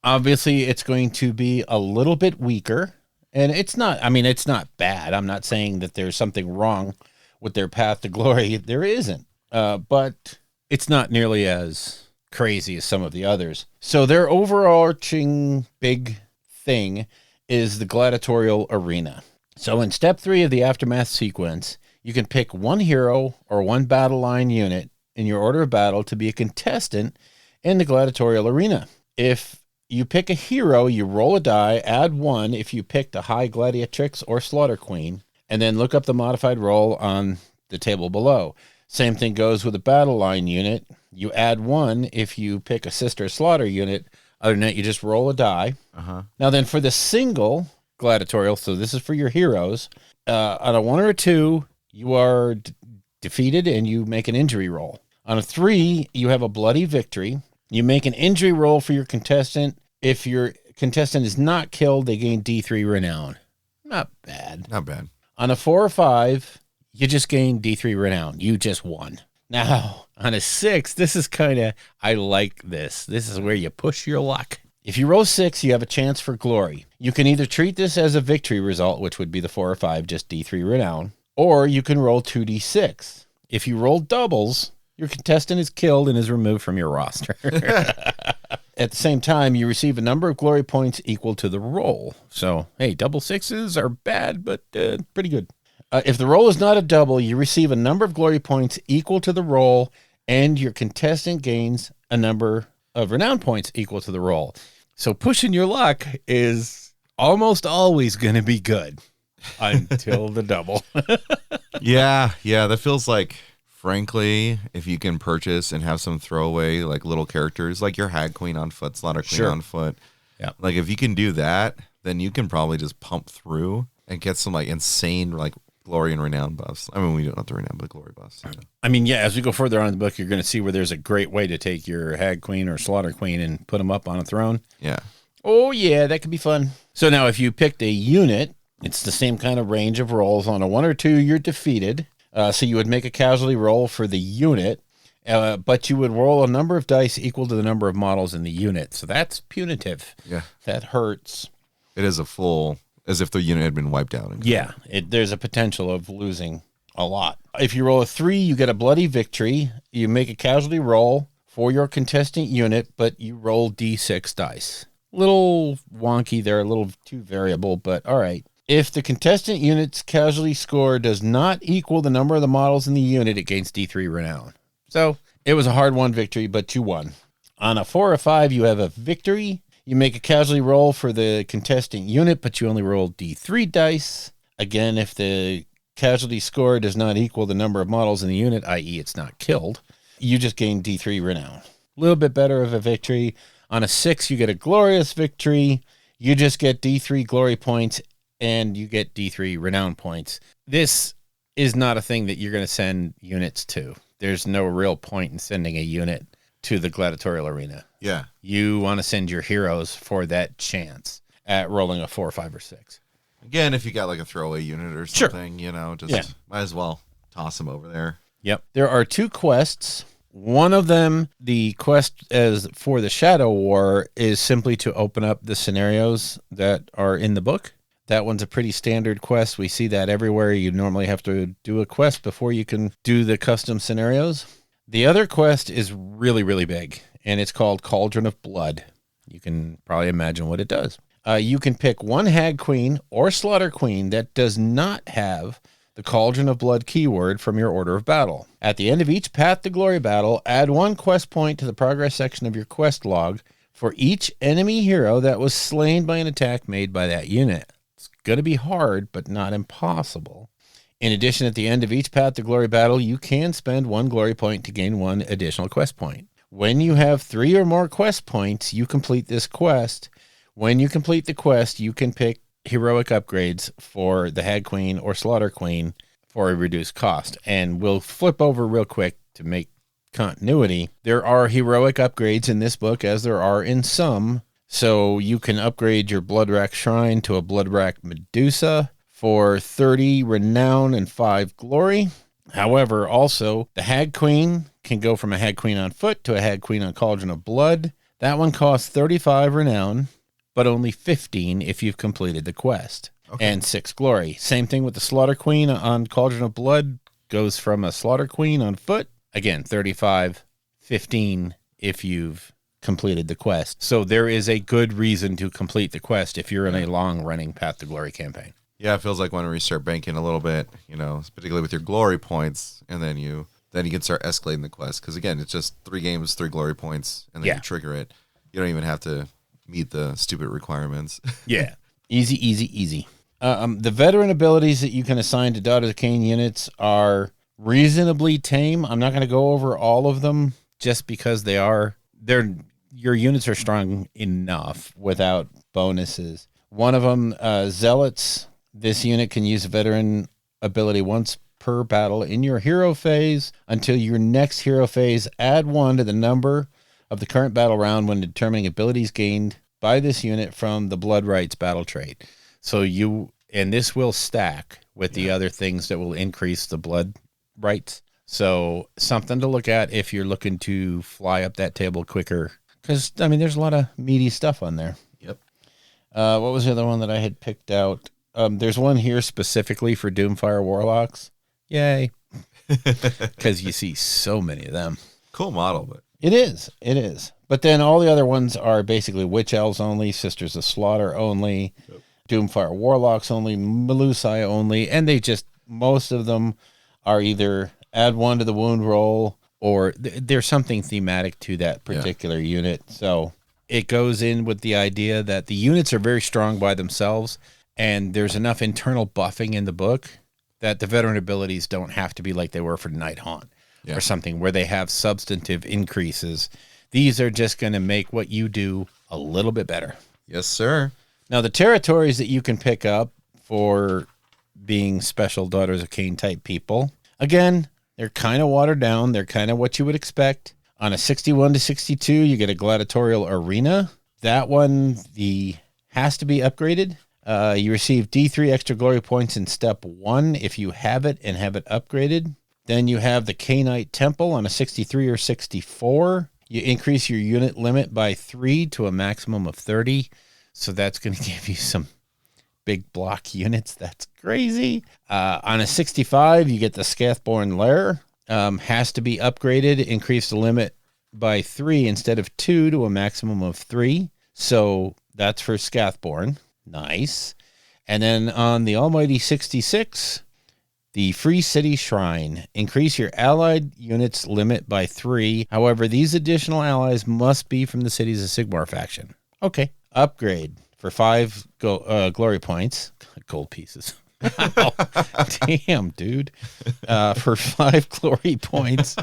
obviously it's going to be a little bit weaker. And it's not bad. I'm not saying that there's something wrong with their Path to Glory. There isn't. But it's not nearly as crazy as some of the others. So their overarching big thing is the Gladiatorial Arena. So in step 3 of the Aftermath sequence, you can pick one hero or one battle line unit in your order of battle to be a contestant in the Gladiatorial Arena. If you pick a hero, you roll a die, add 1 if you picked a High Gladiatrix or Slaughter Queen, and then look up the modified roll on the table below. Same thing goes with a battle line unit. You add 1 if you pick a Sister Slaughter unit Other than that, you just roll a die. Now then, for the single gladiatorial, so this is for your heroes, on a 1 or a 2, you are defeated and you make an injury roll. On a 3, you have a bloody victory. You make an injury roll for your contestant. If your contestant is not killed, they gain D3 renown. Not bad. Not bad. On a 4 or 5, you just gain D3 renown. You just won. Now, on a 6, this is kind of, I like this. This is where you push your luck. If you roll 6, you have a chance for glory. You can either treat this as a victory result, which would be the 4 or 5, just D3 renown, or you can roll 2D6. If you roll doubles, your contestant is killed and is removed from your roster. At the same time, you receive a number of glory points equal to the roll. So, hey, double 6s are bad, but pretty good. If the roll is not a double, you receive a number of glory points equal to the roll, and your contestant gains a number of renown points equal to the roll. So pushing your luck is almost always going to be good until the double. Yeah, that feels like, frankly, if you can purchase and have some throwaway like little characters, like your Hag Queen on foot, Slaughter Queen on foot. Yeah. Like if you can do that, then you can probably just pump through and get some like insane like glory and renown buffs. I mean, we don't have the renown, but glory buffs. You know? I mean, yeah, as we go further on in the book, you're going to see where there's a great way to take your Hag Queen or Slaughter Queen and put them up on a throne. Yeah. Oh, yeah, that could be fun. So now if you picked a unit, it's the same kind of range of rolls. On a 1 or 2, you're defeated. So you would make a casualty roll for the unit, but you would roll a number of dice equal to the number of models in the unit. So that's punitive. Yeah. That hurts. It is a full, as if the unit had been wiped out. Yeah, there's a potential of losing a lot. If you roll a 3, you get a bloody victory. You make a casualty roll for your contestant unit, but you roll D6 dice. Little wonky there, a little too variable, but all right. If the contestant unit's casualty score does not equal the number of the models in the unit, it gains D3 renown. So it was a hard-won victory, but you won. On a 4 or 5, you have a victory. You make a casualty roll for the contestant unit, but you only roll D3 dice. Again, if the casualty score does not equal the number of models in the unit, i.e. it's not killed, you just gain D3 renown. A little bit better of a victory. On a 6, you get a glorious victory. You just get D3 glory points, and you get D3 renown points. This is not a thing that you're going to send units to. There's no real point in sending a unit to the Gladiatorial Arena. Yeah. You want to send your heroes for that chance at rolling a 4, 5, or 6. Again, if you got like a throwaway unit or something, you know, just might as well toss them over there. Yep. There are 2 quests. One of them, the quest as for the Shadow War, is simply to open up the scenarios that are in the book. That one's a pretty standard quest. We see that everywhere. You normally have to do a quest before you can do the custom scenarios. The other quest is really, really big, and it's called Cauldron of Blood. You can probably imagine what it does. You can pick one Hag Queen or Slaughter Queen that does not have the Cauldron of Blood keyword from your order of battle. At the end of each Path to Glory battle, add 1 quest point to the progress section of your quest log for each enemy hero that was slain by an attack made by that unit. It's going to be hard, but not impossible. In addition, at the end of each Path to Glory battle, you can spend 1 glory point to gain 1 additional quest point. When you have 3 or more quest points, you complete this quest. When you complete the quest, you can pick heroic upgrades for the Hag Queen or Slaughter Queen for a reduced cost. And we'll flip over real quick to make continuity. There are heroic upgrades in this book, as there are in some. So you can upgrade your Bloodrack Shrine to a Bloodrack Medusa for 30 renown and 5 glory. However, also, the Hag Queen can go from a Hag Queen on foot to a Hag Queen on Cauldron of Blood. That one costs 35 renown, but only 15 if you've completed the quest, and 6 glory. Same thing with the Slaughter Queen on Cauldron of Blood. Goes from a Slaughter Queen on foot, again, 35, 15 if you've completed the quest. So there is a good reason to complete the quest if you're in a long-running Path to Glory campaign. Yeah, it feels like when we start banking a little bit, you know, particularly with your glory points, and then you can start escalating the quest. Because again, it's just 3 games, 3 glory points, and then you trigger it. You don't even have to meet the stupid requirements. Yeah. Easy, easy, easy. The veteran abilities that you can assign to Daughters of Cain units are reasonably tame. I'm not going to go over all of them just because they're your units are strong enough without bonuses. One of them, Zealots. This unit can use a veteran ability once per battle in your hero phase until your next hero phase. Add 1 to the number of the current battle round when determining abilities gained by this unit from the Blood Rights battle trait. So this will stack with the other things that will increase the Blood Rights. So something to look at if you're looking to fly up that table quicker. Because, I mean, there's a lot of meaty stuff on there. Yep. What was the other one that I had picked out? There's one here specifically for Doomfire Warlocks. Yay. Because you see so many of them. Cool model, but It is. But then all the other ones are basically Witch Elves only, Sisters of Slaughter only, Doomfire Warlocks only, Melusai only, and most of them are either add 1 to the wound roll or there's something thematic to that particular unit. So it goes in with the idea that the units are very strong by themselves, and there's enough internal buffing in the book that the veteran abilities don't have to be like they were for Night Haunt or something where they have substantive increases. These are just going to make what you do a little bit better. yes, sir. Now, the territories that you can pick up for being special Daughters of Cain type people, again, they're kind of watered down. They're kind of what you would expect. On a 61 to 62, you get a Gladiatorial Arena. That one has to be upgraded. You receive D3 extra glory points in step 1 if you have it and have it upgraded. Then you have the Cainite Temple on a 63 or 64. You increase your unit limit by 3 to a maximum of 30. So that's going to give you some big block units. That's crazy. On a 65, you get the Scathborn Lair. Has to be upgraded. Increase the limit by 3 instead of 2 to a maximum of 3. So that's for Scathborn. Nice. And then on the Almighty 66, the Free City Shrine. Increase your allied units limit by 3. However, these additional allies must be from the Cities of Sigmar faction. Okay. Upgrade for 5 glory points. Gold pieces. Wow. Damn, dude. For 5 glory points.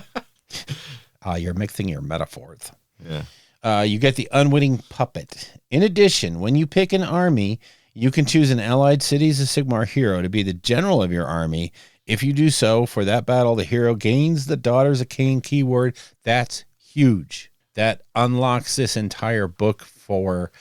You're mixing your metaphors. Yeah. You get the Unwitting Puppet. In addition, when you pick an army, you can choose an allied Cities of Sigmar hero to be the general of your army. If you do so, for that battle, the hero gains the Daughters of Cain keyword. That's huge. That unlocks this entire book for,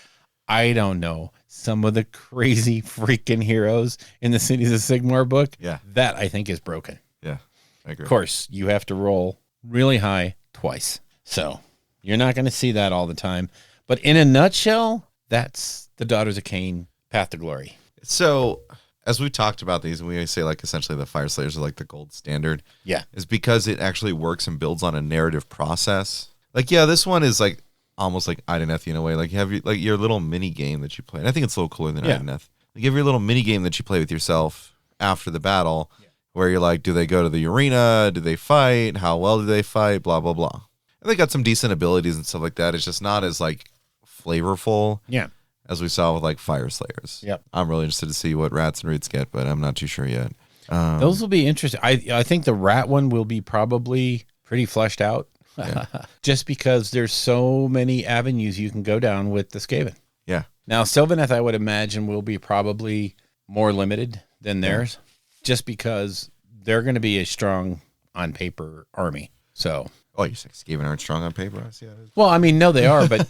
I don't know, some of the crazy freaking heroes in the Cities of Sigmar book. Yeah. That, I think, is broken. Yeah. I agree. Of course, you have to roll really high twice. So you're not going to see that all the time. But in a nutshell, that's the Daughters of Cain path to glory. So, as we talked about these, and we say like essentially the Fire Slayers are like the gold standard. Yeah. Is because it actually works and builds on a narrative process. Like, yeah, this one is like almost like Ideneth in a way. Like you have your little mini game that you play. And I think it's a little cooler than Ideneth. Like you have your little mini game that you play with yourself after the battle, where you're like, do they go to the arena? Do they fight? How well do they fight? Blah, blah, blah. And they got some decent abilities and stuff like that. It's just not as like flavorful. Yeah. As we saw with like Fire Slayers. Yep. I'm really interested to see what Rats and Roots get, but I'm not too sure yet. Those will be interesting. I think the rat one will be probably pretty fleshed out. Yeah. Just because there's so many avenues you can go down with the Skaven. Yeah. Now, Sylvaneth, I would imagine, will be probably more limited than theirs, just because they're going to be a strong on paper army. So, Oh, you're saying Skaven aren't strong on paper? I see how it is. well, I mean, no, they are, but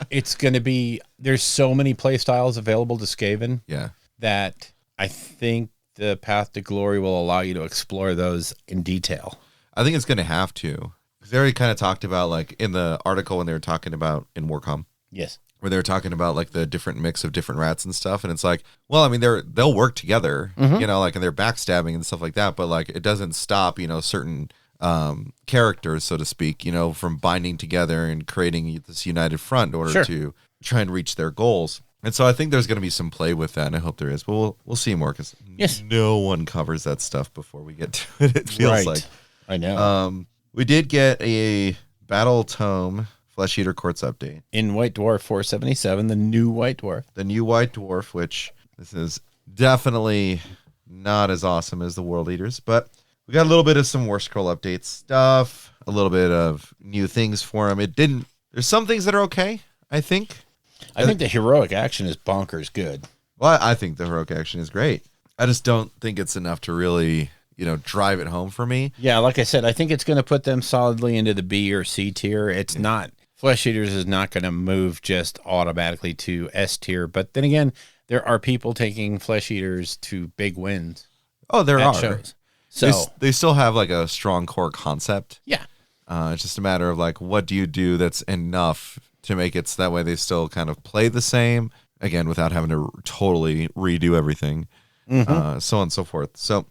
it's going to be, there's so many play styles available to Skaven Yeah. that I think the path to glory will allow you to explore those in detail. I think it's going to have to. Because they already kind of talked about, like, in the article when they were talking about in Warcom, Yes. where they were talking about, like, the different mix of different rats and stuff. And it's like, well, I mean, they'll work together, you know, like, and they're backstabbing and stuff like that. But, like, it doesn't stop, you know, certain characters, so to speak, you know, from binding together and creating this united front in order to try and reach their goals. And so I think there's going to be some play with that, and I hope there is. But we'll see more, because no one covers that stuff before we get to it, it feels like. I know. We did get a Battle Tome Flesh Eater Courts update. In White Dwarf 477, the new White Dwarf. The new White Dwarf, which this is definitely not as awesome as the World Eaters, but we got a little bit of some War Scroll update stuff, a little bit of new things for him. It didn't There's some things that are okay, I think. I think the heroic action is bonkers good. Well, I think the heroic action is great. I just don't think it's enough to really, drive it home for me. Yeah, like I said, I think it's going to put them solidly into the B or C tier. It's not, Flesh Eaters is not going to move just automatically to S tier. But then again, there are people taking Flesh Eaters to big wins. Oh, there are. Shows. So they still have like a strong core concept. yeah. It's just a matter of like, what do you do that's enough to make it so that way they still kind of play the same, again, without having to totally redo everything, so on and so forth. So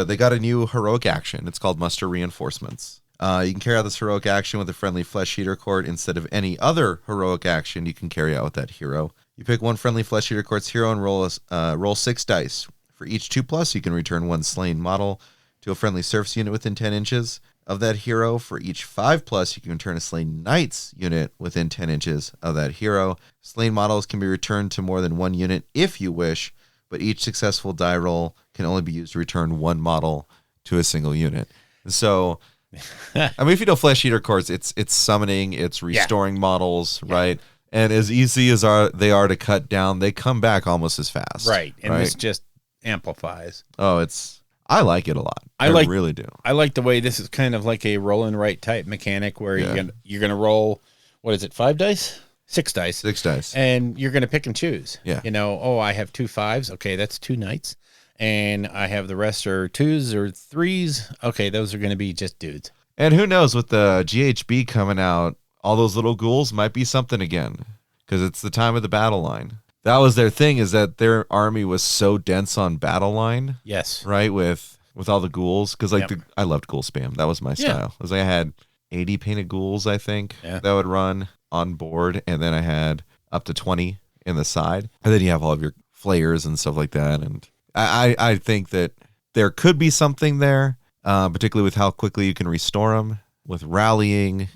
they got a new heroic action. It's called Muster Reinforcements. You can carry out this heroic action with a friendly Flesh Eater Court instead of any other heroic action you can carry out with that hero. You pick one friendly Flesh Eater Court's hero and roll 6 dice. For each 2+, you can return one slain model to a friendly surface unit within 10 inches of that hero. For each 5+, you can return a slain knight's unit within 10 inches of that hero. Slain models can be returned to more than one unit if you wish, but each successful die roll can only be used to return one model to a single unit. So, I mean, if you know Flesh Eater Courts, it's summoning, it's restoring models, right? And as easy as they are to cut down, they come back almost as fast. Right. And this just amplifies. Oh, I like it a lot. I really do. I like the way this is kind of like a roll and write type mechanic where you're gonna roll, what is it, 5 dice? 6 dice. 6 dice. And you're gonna pick and choose. Yeah. I have 2 5s. Okay, that's 2 knights. And I have the rest are 2s or 3s. Okay, those are gonna be just dudes. And who knows, with the GHB coming out, all those little ghouls might be something again. Because it's the time of the battle line. That was their thing, is that their army was so dense on battle line. Yes. Right, with all the ghouls. Because I loved ghoul spam. That was my style. It was like I had 80 painted ghouls, I think, that would run on board. And then I had up to 20 in the side. And then you have all of your flayers and stuff like that. And I think that there could be something there, particularly with how quickly you can restore them, with rallying,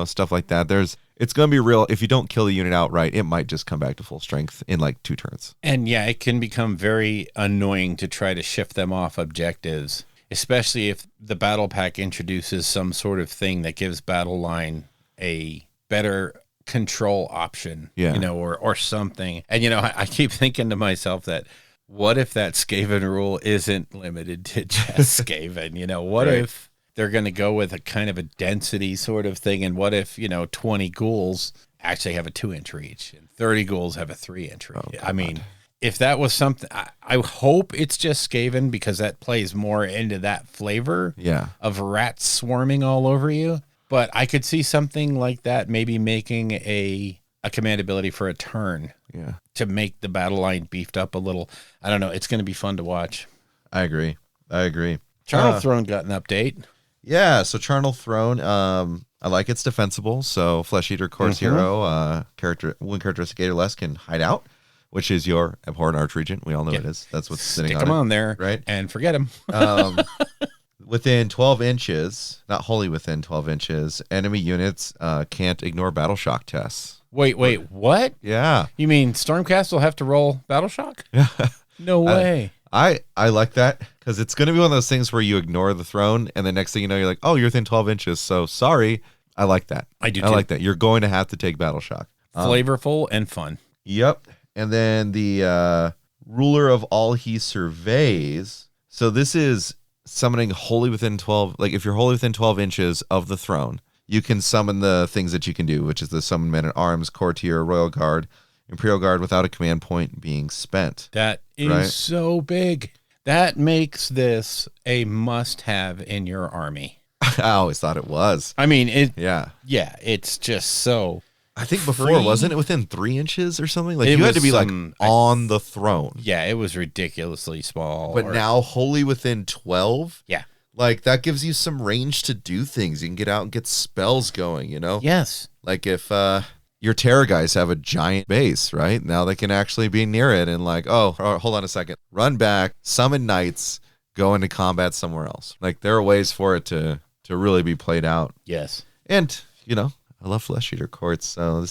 stuff like that. It's going to be real. If you don't kill the unit outright, it might just come back to full strength in like 2 turns. And yeah, it can become very annoying to try to shift them off objectives, especially if the battle pack introduces some sort of thing that gives battle line a better control option, or something. And, I keep thinking to myself that what if that Skaven rule isn't limited to just Skaven? What if they're going to go with a kind of a density sort of thing? And what if, 20 ghouls actually have a 2-inch reach and 30 ghouls have a 3-inch reach? Oh, I mean, if that was something, I hope it's just Skaven, because that plays more into that flavor of rats swarming all over you. But I could see something like that, maybe making a command ability for a turn to make the battle line beefed up a little. I don't know. It's going to be fun to watch. I agree. Charnel Throne got an update. Yeah, so Charnel Throne, I like it's defensible. So Flesh Eater Court's hero, one characteristic Gator less can hide out, which is your abhorrent archregent. We all know it is. That's what's sitting on it. Stick him on there, right? And forget him. Within 12 inches, not wholly within 12 inches, enemy units can't ignore battle shock tests. Wait, what? Yeah. You mean Stormcast will have to roll battle shock? Yeah. No way. I like that, because it's going to be one of those things where you ignore the throne, and the next thing you know, you're like, oh, you're within 12 inches, so sorry. I like that. I do too. I like that. You're going to have to take battle shock. Flavorful and fun. Yep. And then the ruler of all he surveys. So this is summoning wholly within 12, like if you're wholly within 12 inches of the throne, you can summon the things that you can do, which is the summon men at arms, courtier, royal guard, Imperial guard without a command point being spent. That is so big. That makes this a must-have in your army. I always thought it was. I mean, it's just so. I think before, wasn't it within 3 inches or something? Like you had to be like on the throne. Yeah, it was ridiculously small. But now wholly within 12? Yeah. Like that gives you some range to do things. You can get out and get spells going, Yes. Like if your terror guys have a giant base, right? Now they can actually be near it and like, oh, hold on a second. Run back, summon knights, go into combat somewhere else. Like there are ways for it to really be played out. Yes. And, I love Flesh Eater Courts, so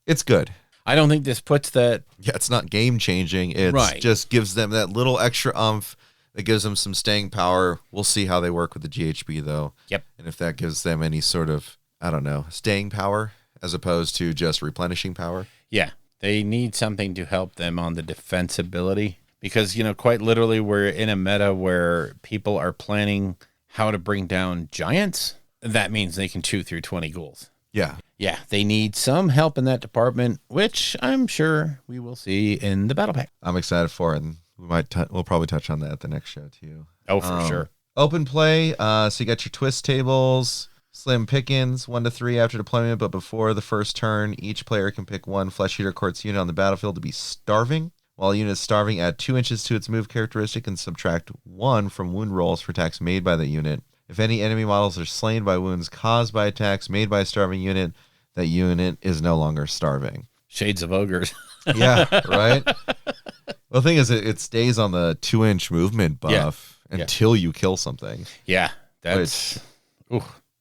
it's good. I don't think this puts that. Yeah, it's not game changing. It just gives them that little extra oomph that gives them some staying power. We'll see how they work with the GHB though. Yep. And if that gives them any sort of, I don't know, staying power as opposed to just replenishing power. Yeah, they need something to help them on the defensibility because, quite literally we're in a meta where people are planning how to bring down giants. That means they can chew through 20 ghouls. Yeah. Yeah, they need some help in that department, which I'm sure we will see in the battle pack. I'm excited for it, and we'll probably touch on that at the next show too. Oh, for sure. Open play. So you got your twist tables, slim pickings, 1 to 3 after deployment, but before the first turn, each player can pick one Flesh Eater Courts unit on the battlefield to be starving. While a unit is starving, add 2 inches to its move characteristic and subtract 1 from wound rolls for attacks made by the unit. If any enemy models are slain by wounds caused by attacks made by a starving unit, that unit is no longer starving. Shades of ogres. Yeah, right? Well, the thing is, it stays on the 2-inch movement buff until you kill something. Yeah, that's...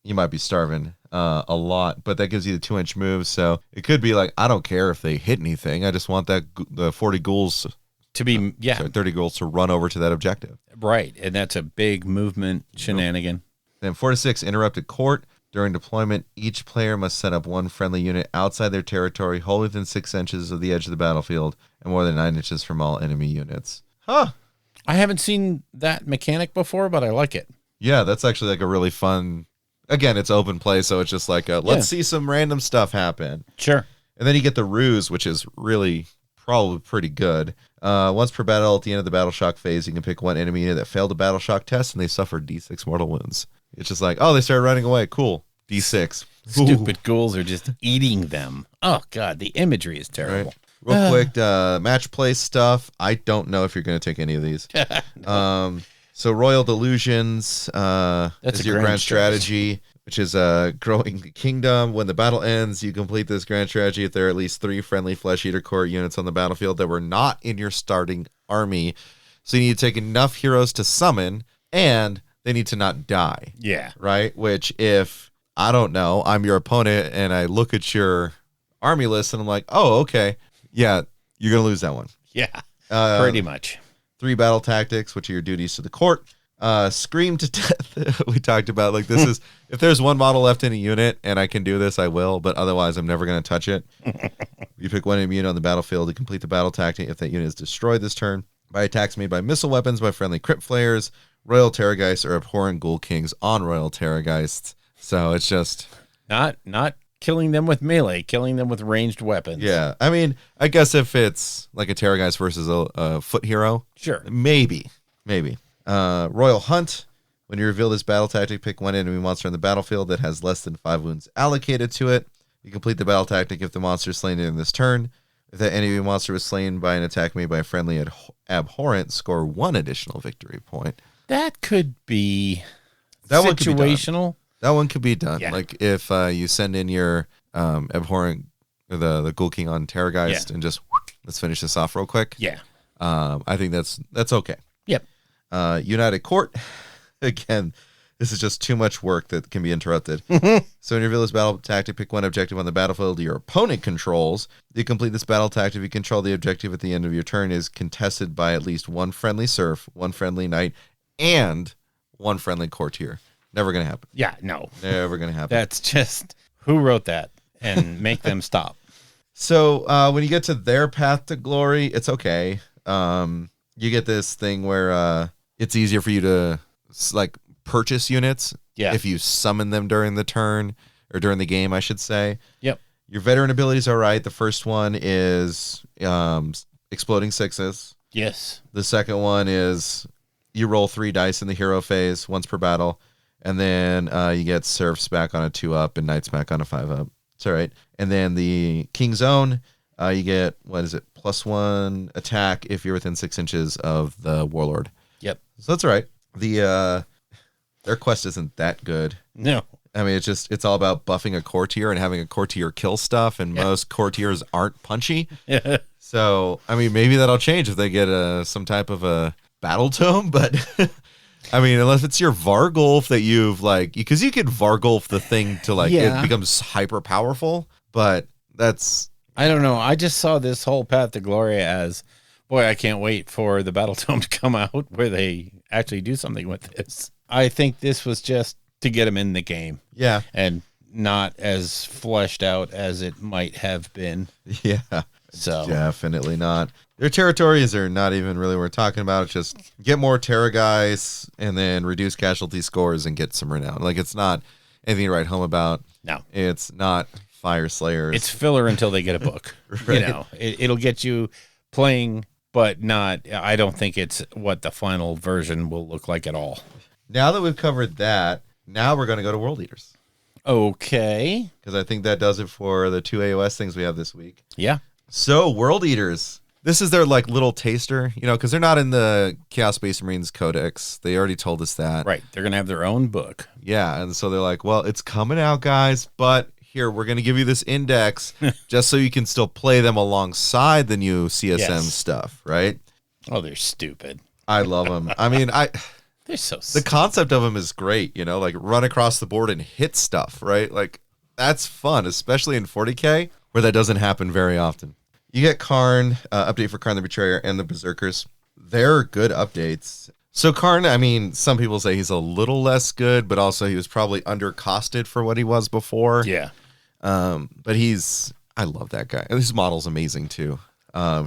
You might be starving a lot, but that gives you the 2-inch move, so it could be like, I don't care if they hit anything. I just want the 40 ghouls... to be, 30 ghouls to run over to that objective. Right, and that's a big movement shenanigan. Then 4 to 6, Interrupted Court. During deployment, each player must set up one friendly unit outside their territory, wholly within 6 inches of the edge of the battlefield, and more than 9 inches from all enemy units. Huh. I haven't seen that mechanic before, but I like it. Yeah, that's actually like a really fun... Again, it's open play, so it's just like, let's see some random stuff happen. Sure. And then you get the Ruse, which is really probably pretty good. Once per battle, at the end of the battle shock phase, you can pick one enemy unit that failed a battle shock test, and they suffer D6 mortal wounds. It's just like, they started running away. Cool. D6. Stupid ghouls are just eating them. Oh, God, the imagery is terrible. Right. Real quick, match play stuff. I don't know if you're going to take any of these. So Royal Delusions is your grand strategy, which is growing the kingdom. When the battle ends, you complete this grand strategy if there are at least 3 friendly Flesh Eater Court units on the battlefield that were not in your starting army. So you need to take enough heroes to summon, and they need to not die. Yeah. Right? Which if, I don't know, I'm your opponent and I look at your army list and I'm like, oh, okay. Yeah, you're going to lose that one. Yeah, pretty much. 3 battle tactics, which are your duties to the court. Scream to death. We talked about, like, this is, if there's one model left in a unit and I can do this, I will, but otherwise I'm never going to touch it. You pick one enemy unit on the battlefield to complete the battle tactic if that unit is destroyed this turn by attacks made by missile weapons, by friendly crypt flayers, Royal Terrorgeists, or abhorrent Ghoul Kings on Royal Terrorgeists. So it's just... Not killing them with melee, killing them with ranged weapons. Yeah. I mean, I guess if it's like a Terrorgeist versus a foot hero. Sure. Maybe. Royal Hunt. When you reveal this battle tactic, pick one enemy monster on the battlefield that has less than 5 wounds allocated to it. You complete the battle tactic if the monster is slain during this turn. If that enemy monster was slain by an attack made by a friendly abhorrent, score 1 additional victory point. That could be that situational. That one could be done. Yeah. Like if you send in your abhorrent, the Ghoul King on Terrorgeist and just let's finish this off real quick. Yeah. I think that's okay. Yep. United Court. Again, this is just too much work that can be interrupted. So when you reveal this battle tactic, pick one objective on the battlefield your opponent controls. You complete this battle tactic. You control the objective at the end of your turn is contested by at least 1 friendly serf, 1 friendly knight, and 1 friendly courtier. Never going to happen. Yeah, no. Never going to happen. That's just, who wrote that? And make them stop. So when you get to their path to glory, it's okay. You get this thing where it's easier for you to like purchase units if you summon them during the turn or during the game, I should say. Yep. Your veteran abilities are right. The first one is exploding sixes. Yes. The second one is you roll 3 dice in the hero phase once per battle, and then you get serfs back on a 2-up and knights back on a 5-up. It's all right. And then the King's Own, you get, +1 attack if you're within 6 inches of the warlord. Yep. So that's all right. Their quest isn't that good. No. I mean, it's all about buffing a courtier and having a courtier kill stuff, and most courtiers aren't punchy. So, I mean, maybe that'll change if they get some type of a battle tome, but I mean, unless it's your Vargulf that you've because you could Vargulf the thing to it becomes hyper powerful, but that's... I don't know. I just saw this whole path to glory as, boy, I can't wait for the battle tome to come out where they actually do something with this. I think this was just to get them in the game. Yeah. And not as fleshed out as it might have been. Yeah. So Definitely not. Their territories are not even really worth talking about. It's just get more Terra guys and then reduce casualty scores and get some renown. Like, it's not anything to write home about. No. It's not Fire Slayers. It's filler until they get a book. Right. You know, it'll get you playing, but not, I don't think it's what the final version will look like at all. Now that we've covered that, now we're going to go to World Eaters. Okay. Because I think that does it for the 2 AOS things we have this week. Yeah. So, World Eaters. This is their like little taster, you know, because they're not in the Chaos Space Marines Codex. They already told us that. Right. They're going to have their own book. Yeah. And so they're like, well, it's coming out, guys, but here, we're going to give you this index just so you can still play them alongside the new CSM stuff, right? Oh, they're stupid. I love them. I mean, They're so the stupid. concept of them is great, you know, like run across the board and hit stuff, right? Like, that's fun, especially in 40K, where that doesn't happen very often. You get Karn, update for Karn the Betrayer and the Berserkers. They're good updates. So Karn, I mean, some people say he's a little less good, but also he was probably undercosted for what he was before. Yeah. But I love that guy. And his model's amazing too.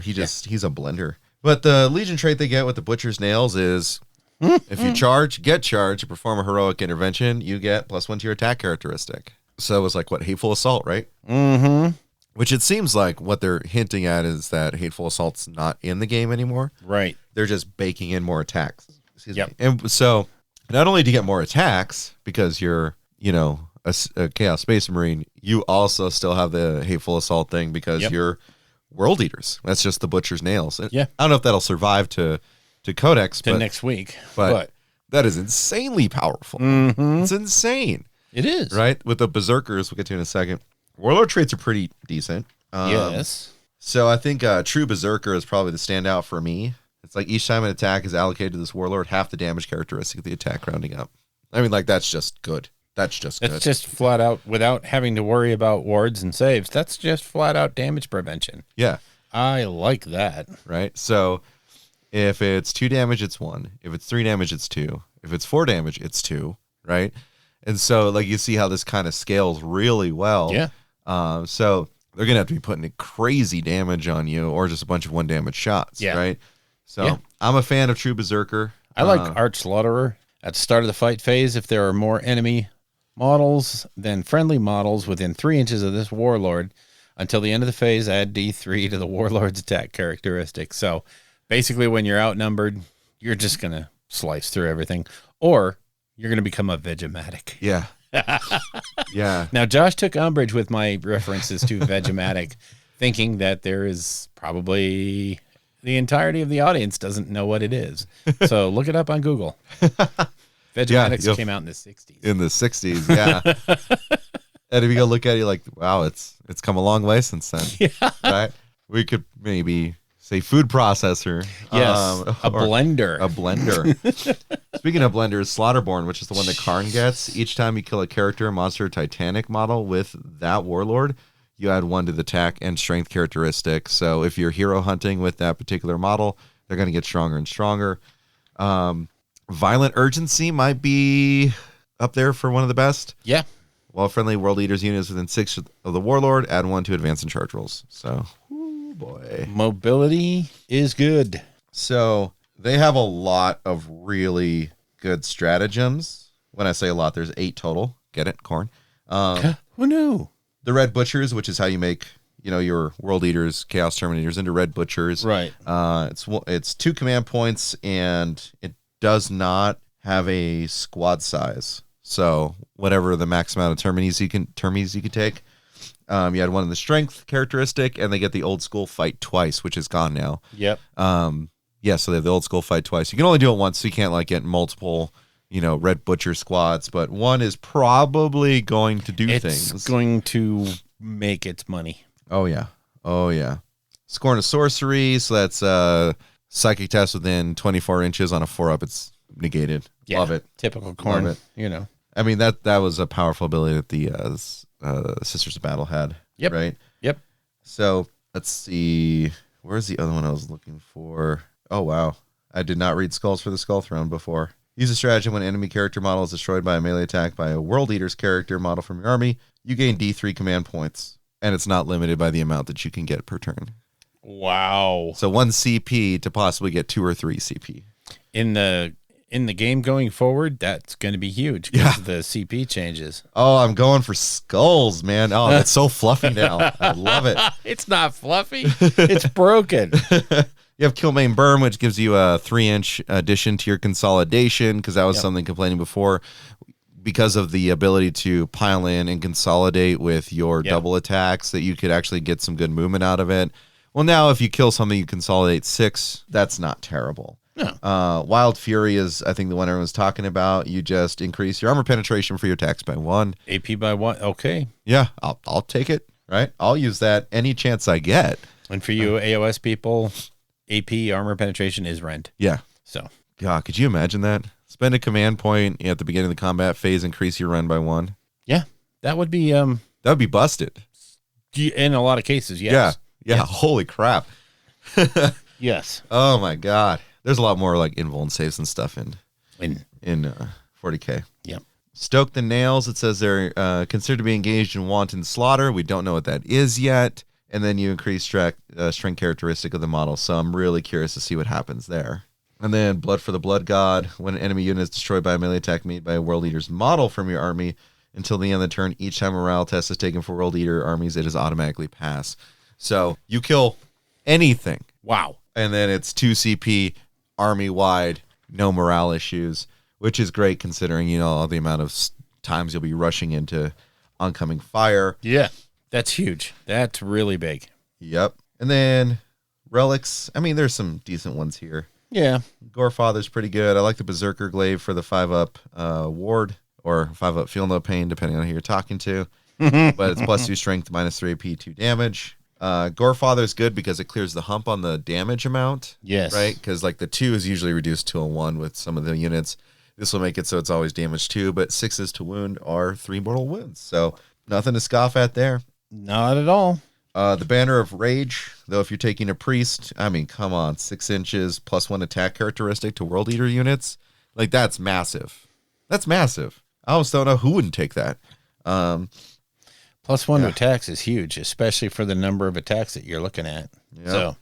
He's a blender. But the Legion trait they get with the Butcher's Nails is if you get charged, and perform a heroic intervention, you get +1 to your attack characteristic. So it was like, what, Hateful Assault, right? Mm-hmm. Which it seems like what they're hinting at is that Hateful Assault's not in the game anymore. Right. They're just baking in more attacks. Excuse Yep. me. And so not only do you get more attacks because you're, you know, a Chaos Space Marine, you also still have the Hateful Assault thing because you're World Eaters. That's just the Butcher's Nails. Yeah. I don't know if that'll survive to Codex, but next week. but that is insanely powerful. Mm-hmm. It's insane. It is. Right? With the Berserkers, we'll get to in a second. Warlord traits are pretty decent. Yes. So I think True Berserker is probably the standout for me. It's like each time an attack is allocated to this Warlord, half the damage characteristic of the attack rounding up. I mean, like, that's just good. That's just good. That's just flat out, without having to worry about wards and saves. That's just flat out damage prevention. Yeah. I like that. Right? So if it's 2 damage, it's 1. If it's 3 damage, it's 2. If it's 4 damage, it's 2. Right? And so, like, you see how this kind of scales really well. Yeah. So they're going to have to be putting crazy damage on you or just a bunch of 1 damage shots. Yeah. Right? So I'm a fan of True Berserker. I like Arch Slaughterer. At the start of the fight phase, if there are more enemy models than friendly models within 3 inches of this Warlord, until the end of the phase, add D3 to the Warlord's attack characteristic. So basically, when you're outnumbered, you're just going to slice through everything. Or you're going to become a Vegematic. Yeah. Yeah. Now, Josh took umbrage with my references to Vegematic, thinking that there is probably the entirety of the audience doesn't know what it is. So look it up on Google. Vegematics came out in the 60s. In the 60s, yeah. And if you go look at it, you're like, wow, it's come a long way since then. Yeah. Right? We could maybe say food processor. Yes. A or blender. A blender. Speaking of blenders, Slaughterborn, which is the one that Karn gets, each time you kill a character, monster, Titanic model with that Warlord, you add 1 to the attack and strength characteristic. So if you're hero hunting with that particular model, they're going to get stronger and stronger. Violent Urgency might be up there for one of the best. Yeah. While friendly World Eaters units within 6 of the Warlord, add 1 to advance and charge rolls. So, boy. Mobility is good. So, they have a lot of really good stratagems. When I say a lot, there's 8 total. Get it? Corn. Who knew? The Red Butchers, which is how you make, you know, your World Eaters, Chaos Terminators into Red Butchers. Right. It's 2 command points, and it does not have a squad size. So whatever the max amount of termies you can take, you had 1 in the strength characteristic, and they get the old school fight twice, which is gone now. Yep. Yeah, so they have the old school fight twice. You can only do it once, so you can't like get multiple, you know, Red Butcher squads. But 1 is probably going to do things. It's going to make its money. Oh yeah, oh yeah. Scorn of Sorcery, so that's psychic test within 24 inches on a 4-up. It's negated. Yeah. Love it. Typical Corn. Love it. You know. I mean, that was a powerful ability that the Sisters of Battle had. Yep. Right? Yep. So, let's see. Where's the other one I was looking for? Oh, wow. I did not read Skulls for the Skull Throne before. Use a strategy when enemy character model is destroyed by a melee attack by a World Eater's character model from your army. You gain D3 command points, and it's not limited by the amount that you can get per turn. Wow. So 1 CP to possibly get 2 or 3 CP. In the game going forward, that's going to be huge because the CP changes. Oh, I'm going for skulls, man. Oh, it's so fluffy now. I love it. It's not fluffy. It's broken. You have Killmain Burn, which gives you a 3-inch addition to your consolidation, because that was something complaining before. Because of the ability to pile in and consolidate with your double attacks, that you could actually get some good movement out of it. Well, now if you kill something, you consolidate 6. That's not terrible. No. Wild Fury is, I think, the one everyone's talking about. You just increase your armor penetration for your attacks by 1. AP by 1. Okay. Yeah, I'll take it. Right? I'll use that any chance I get. And for you AOS people, AP armor penetration is rent. Yeah. So. God, could you imagine that? Spend a command point at the beginning of the combat phase, increase your run by 1. Yeah. That would be that would be busted. In a lot of cases, yes. Yeah. Yes. Holy crap. Yes. Oh my God. There's a lot more like invuln saves and stuff in 40K. Yep. Stoke the Nails. It says they're considered to be engaged in wanton slaughter. We don't know what that is yet. And then you increase strength characteristic of the model. So I'm really curious to see what happens there. And then Blood for the Blood God. When an enemy unit is destroyed by a melee attack made by a World Eater's model from your army, until the end of the turn, each time a morale test is taken for World Eater armies, it is automatically pass. So you kill anything. Wow. And then it's 2 CP, army-wide, no morale issues, which is great considering, all the amount of times you'll be rushing into oncoming fire. Yeah. That's huge. That's really big. Yep. And then Relics. I mean, there's some decent ones here. Yeah. Gorefather's pretty good. I like the Berserker Glaive for the 5-up ward, or 5-up Feel No Pain, depending on who you're talking to. But it's +2 strength, -3 AP, 2 damage. Gorefather's good because it clears the hump on the damage amount. Yes. Right? Because like the 2 is usually reduced to a 1 with some of the units. This will make it so it's always damage 2, but 6s to wound are 3 mortal wounds. So nothing to scoff at there. Not at all. The Banner of Rage, though, if you're taking a priest, I mean, come on, 6 inches +1 attack characteristic to World Eater units. Like, that's massive. That's massive. I almost don't know who wouldn't take that. +1 to attacks is huge, especially for the number of attacks that you're looking at. Yep. So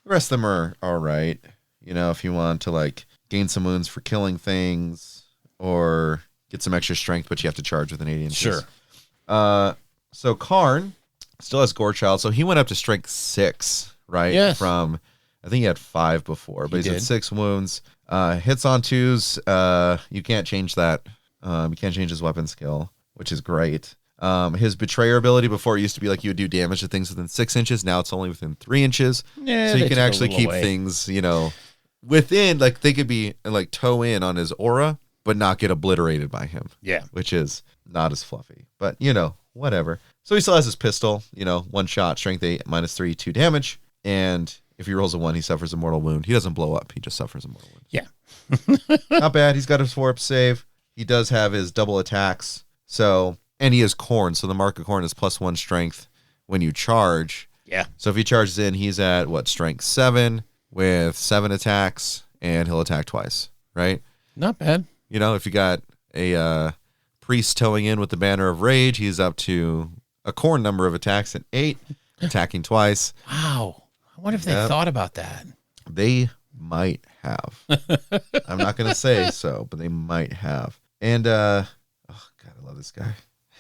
the rest of them are all right. If you want to, like, gain some wounds for killing things or get some extra strength, but you have to charge with an 8 inches. Sure. So Karn still has Gorechild, so he went up to strength 6, right? Yes. From, I think he had 5 before, but he's at did. 6 wounds. Hits on 2s. You can't change that. You can't change his weapon skill, which is great. His Betrayer ability before it used to be like you would do damage to things within 6 inches. Now it's only within 3 inches. Yeah, so you they can took a actually little keep away. things, within, like they could be like toe in on his aura, but not get obliterated by him. Yeah. Which is not as fluffy, but whatever. So he still has his pistol, 1 shot, strength 8, -3, 2 damage. And if he rolls a 1, he suffers a mortal wound. He doesn't blow up. He just suffers a mortal wound. Yeah. Not bad. He's got his 4-up save. He does have his double attacks. So, and he has Corn. So the Mark of Corn is +1 strength when you charge. Yeah. So if he charges in, he's at strength 7 with 7 attacks, and he'll attack twice, right? Not bad. If you got a priest towing in with the Banner of Rage, he's up to a Corn number of attacks at 8, attacking twice. Wow. I wonder if they Yep. thought about that. They might have. I'm not going to say so, but they might have. And, oh, God, I love this guy.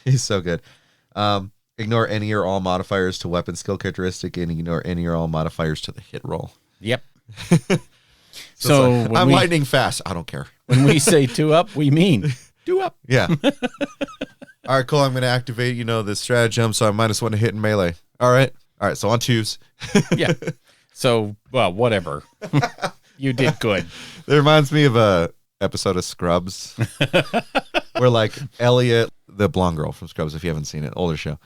He's so good. Ignore any or all modifiers to weapon skill characteristic, and ignore any or all modifiers to the hit roll. Yep. So when I'm we- lightning fast. I don't care. When we say 2 up, we mean 2 up. Yeah. All right, cool. I'm going to activate, the stratagem, so I -1 to hit in melee. All right. So on 2s. Yeah. So, well, whatever. You did good. That reminds me of a episode of Scrubs where like Elliot, the blonde girl from Scrubs, if you haven't seen it, older show,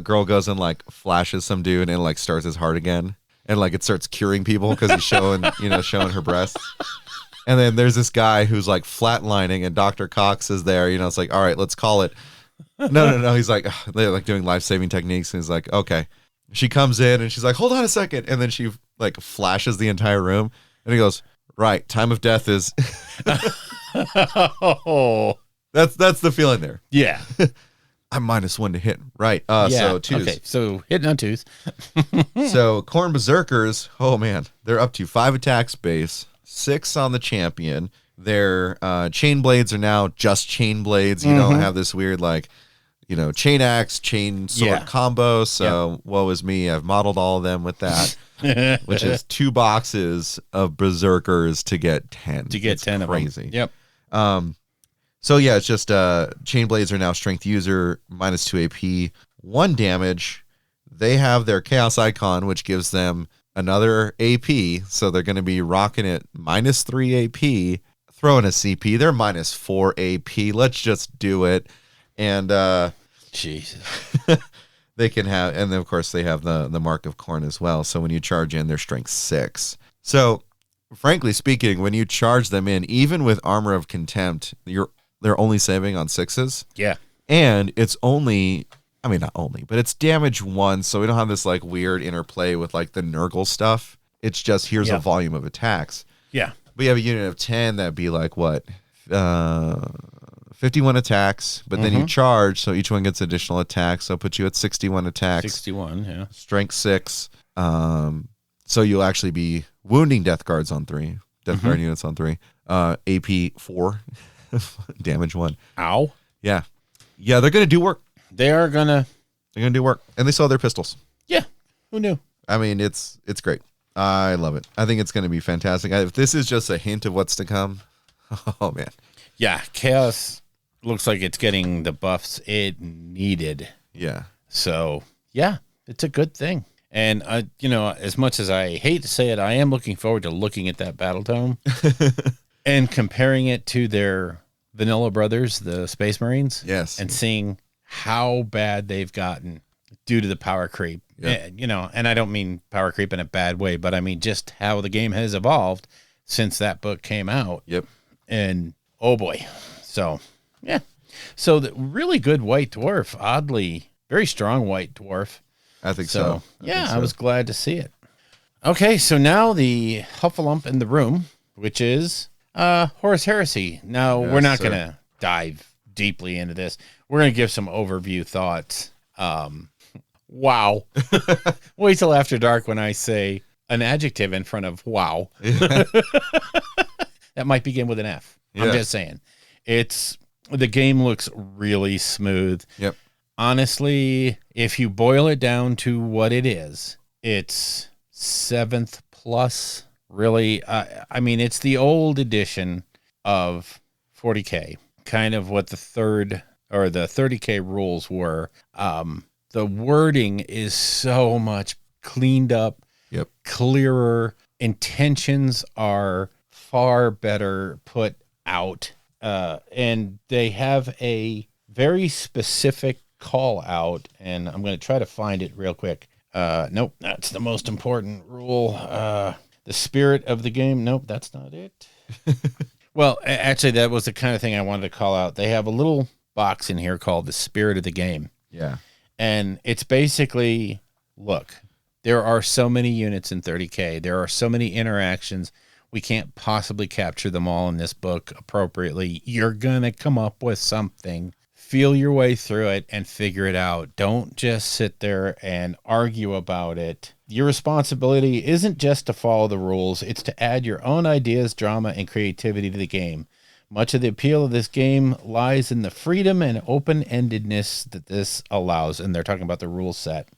girl goes and like flashes some dude and like starts his heart again, and like it starts curing people because he's showing her breasts. And then there's this guy who's like flatlining, and Dr. Cox is there. It's like, all right, let's call it. No. He's like, they're like doing life-saving techniques, and he's like, okay. She comes in and she's like, hold on a second, and then she like flashes the entire room, and he goes, Right. Time of death is Oh, that's the feeling there. yeah. I'm -1 to hit. Right. Yeah. So twos. Okay, so hitting on twos. So Khorne Berserkers, oh man, they're up to 5 attacks base, 6 on the champion. Their chain blades are now just chain blades. You don't have this weird chain axe, chain sword combo. So woe is me. I've modeled all of them with that, which is 2 boxes of Berserkers to get 10. To get It's 10 crazy. of them. Yep. So yeah, it's just chain blades are now strength user, -2 AP, 1 damage. They have their chaos icon, which gives them another AP. So they're going to be rocking it -3 AP, throwing a CP. They're -4 AP. Let's just do it. And Jesus. they can have, and then of course they have the mark of Khorne as well. So when you charge in, they're strength 6. So frankly speaking, when you charge them in, even with Armor of Contempt, they're only saving on 6s. Yeah. And it's only, I mean, not only, but it's damage 1. So we don't have this like weird interplay with like the Nurgle stuff. It's just here's a volume of attacks. Yeah. But you have a unit of 10 that'd be like what? 51 attacks, but then you charge, so each one gets additional attacks. So it puts you at 61 attacks. 61, yeah. Strength 6. So you'll actually be wounding Death Guards on 3. Death Guard units on 3. AP 4. Damage 1. Ow. Yeah. Yeah, they're going to do work. They're going to do work. And they saw their pistols. Yeah. Who knew? I mean, it's great. I love it. I think it's going to be fantastic. If this is just a hint of what's to come, oh, man. Yeah. Chaos looks like it's getting the buffs it needed. Yeah. So, yeah, it's a good thing. And, as much as I hate to say it, I am looking forward to looking at that battle tome and comparing it to their vanilla brothers, the Space Marines. Yes. And seeing how bad they've gotten due to the power creep. Yeah. And I don't mean power creep in a bad way, but I mean just how the game has evolved since that book came out. Yep. And, oh boy. So, yeah. So, the really good White Dwarf, oddly, very strong White Dwarf. I think so. I was glad to see it. Okay, so now the Huffalump in the room, which is Horace Heresy. Now, we're not going to dive deeply into this. We're going to give some overview thoughts. Wow. Wait till after dark when I say an adjective in front of wow. That might begin with an F. I'm just saying. The game looks really smooth. Yep. Honestly, if you boil it down to what it is, it's 7th plus, really. I mean, it's the old edition of 40K, kind of what the 30K rules were. The wording is so much cleaned up, clearer. Intentions are far better put out. And they have a very specific call out, and I'm going to try to find it real quick. Nope, that's the most important rule. The spirit of the game. Nope, that's not it. Well, actually, that was the kind of thing I wanted to call out. They have a little box in here called the spirit of the game. Yeah. And it's basically, look, there are so many units in 30K. There are so many interactions. We can't possibly capture them all in this book appropriately. You're going to come up with something. Feel your way through it and figure it out. Don't just sit there and argue about it. Your responsibility isn't just to follow the rules. It's to add your own ideas, drama, and creativity to the game. Much of the appeal of this game lies in the freedom and open-endedness that this allows. And they're talking about the rule set.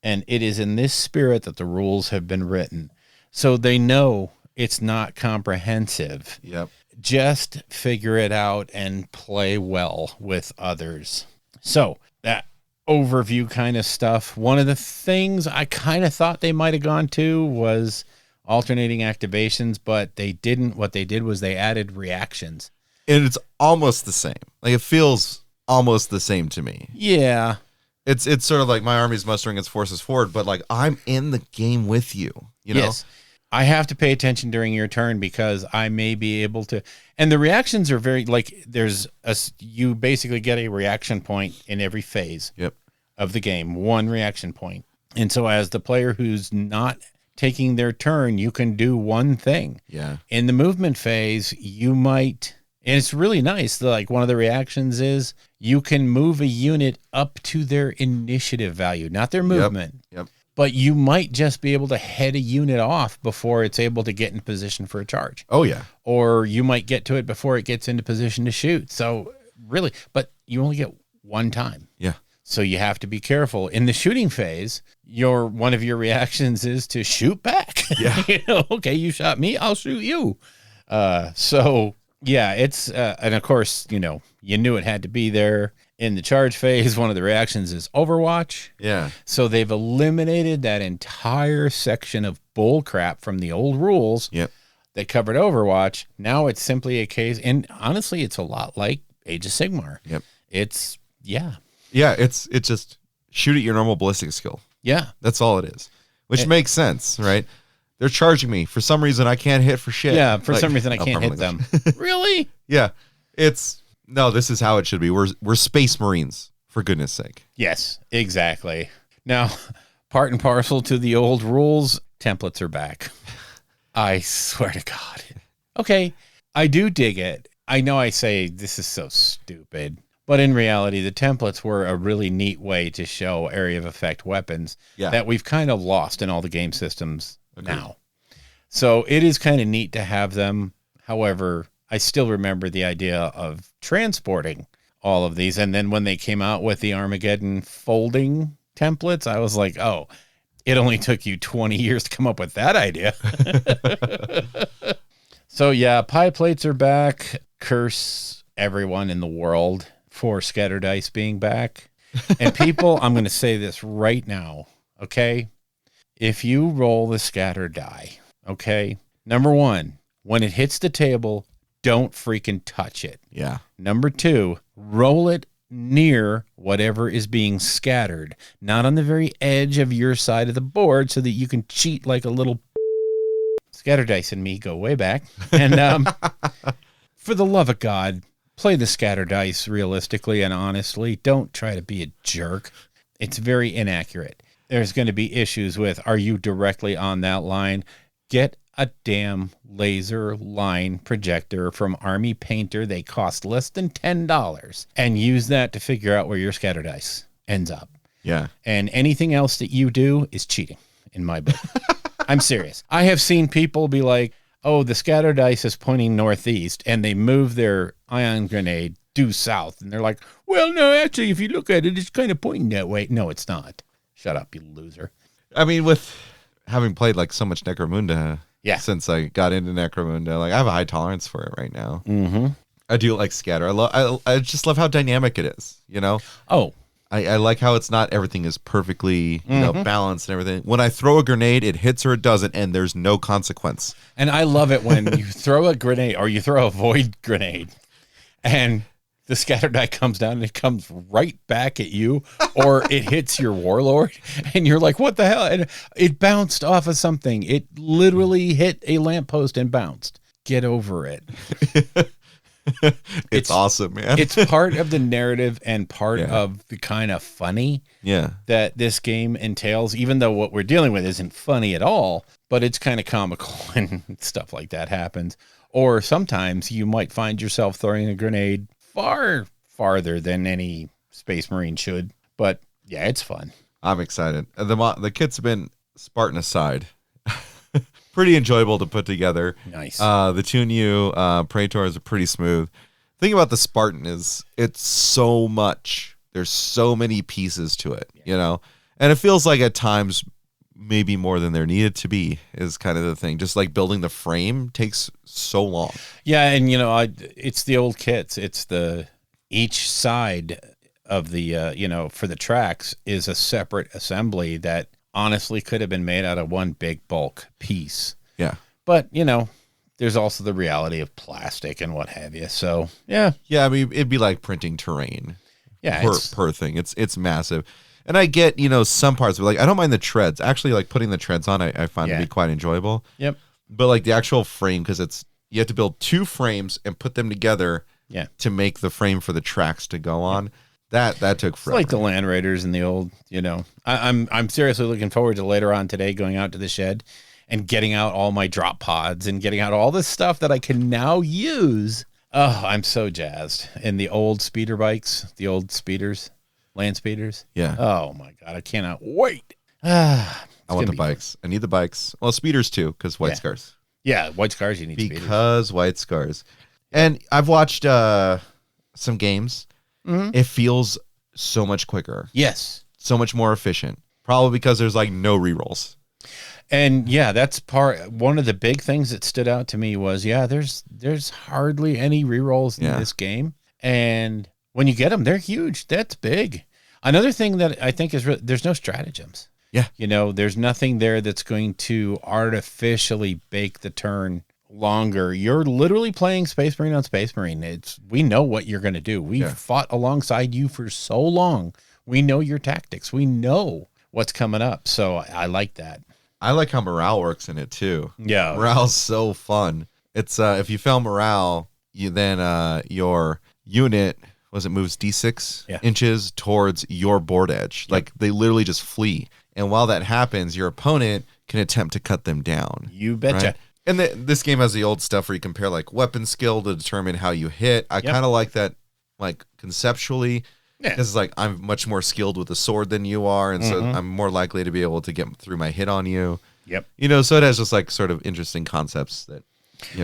And it is in this spirit that the rules have been written. So they know it's not comprehensive. Yep. Just figure it out and play well with others. So that overview kind of stuff. One of the things I kind of thought they might have gone to was alternating activations, but they didn't. What they did was they added reactions. And it's almost the same. Like it feels almost the same to me. Yeah. It's sort of like my army's mustering its forces forward, but like I'm in the game with you, you know? Yes. I have to pay attention during your turn because I may be able to, and the reactions are very like you basically get a reaction point in every phase of the game, one reaction point. And so as the player who's not taking their turn, you can do one thing. Yeah. In the movement phase, you might, and it's really nice. Like one of the reactions is you can move a unit up to their initiative value, not their movement. Yep. But you might just be able to head a unit off before it's able to get in position for a charge. Oh, yeah. Or you might get to it before it gets into position to shoot. So really, but you only get one time. Yeah. So you have to be careful. In the shooting phase, one of your reactions is to shoot back. Yeah. Okay, you shot me, I'll shoot you. So yeah, it's and of course, you knew it had to be there. In the charge phase, one of the reactions is Overwatch. Yeah. So they've eliminated that entire section of bull crap from the old rules. Yep. That covered Overwatch. Now it's simply a case, and honestly, it's a lot like Age of Sigmar. Yep. It's it's just shoot at your normal ballistic skill. Yeah. That's all it is, which makes sense, right? They're charging me. For some reason, I can't hit for shit. Yeah, for some reason, I can't hit permanently. them. Really? Yeah. No, this is how it should be. We're Space Marines, for goodness sake. Yes, exactly. Now, part and parcel to the old rules, templates are back. I swear to God. Okay, I do dig it. I know I say this is so stupid, but in reality, the templates were a really neat way to show area of effect weapons that we've kind of lost in all the game systems now. So it is kind of neat to have them. However, I still remember the idea of transporting all of these. And then when they came out with the Armageddon folding templates, I was like, oh, it only took you 20 years to come up with that idea. So yeah, pie plates are back. Curse everyone in the world for scatter dice being back. And people, I'm going to say this right now, okay? If you roll the scatter die, okay, number one, when it hits the table, don't freaking touch it. Yeah. Number two, roll it near whatever is being scattered, not on the very edge of your side of the board so that you can cheat like a little scatter dice and me go way back. And for the love of God, play the scatter dice realistically and honestly. Don't try to be a jerk. It's very inaccurate. There's going to be issues with, are you directly on that line? Get a damn laser line projector from Army Painter. They cost less than $10 and use that to figure out where your scatter dice ends up. Yeah. And anything else that you do is cheating in my book. I'm serious. I have seen people be like, oh, the scatter dice is pointing northeast, and they move their ion grenade due south. And they're like, well, no, actually, if you look at it, it's kind of pointing that way. No, it's not. Shut up, you loser. I mean, with having played like so much Necromunda since I got into Necromunda, like I have a high tolerance for it right now. Mm-hmm. I do like scatter. I just love how dynamic it is, Oh, I like how it's not everything is perfectly balanced and everything. When I throw a grenade, it hits or it doesn't, and there's no consequence. And I love it when you throw a grenade or you throw a void grenade and the scatter die comes down and it comes right back at you, or it hits your warlord and you're like, what the hell? And it bounced off of something. It literally hit a lamppost and bounced. Get over it. It's awesome, man. It's part of the narrative and part of the kind of funny that this game entails, even though what we're dealing with isn't funny at all, but it's kind of comical when stuff like that happens. Or sometimes you might find yourself throwing a grenade far farther than any Space Marine should. But yeah, it's fun. I'm excited. The kits have been, Spartan aside, pretty enjoyable to put together. Nice. The Tunyu Praetors are pretty smooth. The thing about the Spartan is it's so much. There's so many pieces to it, and it feels like at times maybe more than there needed to be is kind of the thing. Just like building the frame takes so long. Yeah, and it's the old kits. It's each side of the for the tracks is a separate assembly that honestly could have been made out of one big bulk piece. Yeah. But, there's also the reality of plastic and what have you. So, yeah. Yeah, I mean, it'd be like printing terrain. Yeah. Per thing. It's massive. And I get, some parts, but like I don't mind the treads. Actually, like putting the treads on, I find to be quite enjoyable. Yep. But like the actual frame, because you have to build two frames and put them together to make the frame for the tracks to go on. That took forever. It's like the Land Raiders and the old, I'm seriously looking forward to later on today going out to the shed and getting out all my drop pods and getting out all this stuff that I can now use. Oh, I'm so jazzed. And the old speeder bikes, the old speeders, land speeders. Yeah. Oh my God, I cannot wait. I want the bikes. I need the bikes. Well, speeders too, because white Yeah. scars. Yeah, white scars, you need speeders. Because white scars. And I've watched some games. It feels so much quicker. Yes. So much more efficient. Probably because there's like no rerolls. And yeah, that's one of the big things that stood out to me was, there's hardly any rerolls in this game. And when you get them, they're huge. That's big. Another thing that I think is there's no stratagems. Yeah. There's nothing there that's going to artificially bake the turn longer. You're literally playing Space Marine on Space Marine. We know what you're going to do. We've fought alongside you for so long. We know your tactics. We know what's coming up. So I like that. I like how morale works in it too. Yeah. Morale's so fun. It's if you fail morale, then your unit moves D6 inches towards your board edge. Yep. Like they literally just flee. And while that happens, your opponent can attempt to cut them down. You betcha. Right? And this game has the old stuff where you compare like weapon skill to determine how you hit. I kind of like that, like conceptually, because it's like I'm much more skilled with a sword than you are, and so I'm more likely to be able to get through my hit on you. Yep. So it has just like sort of interesting concepts that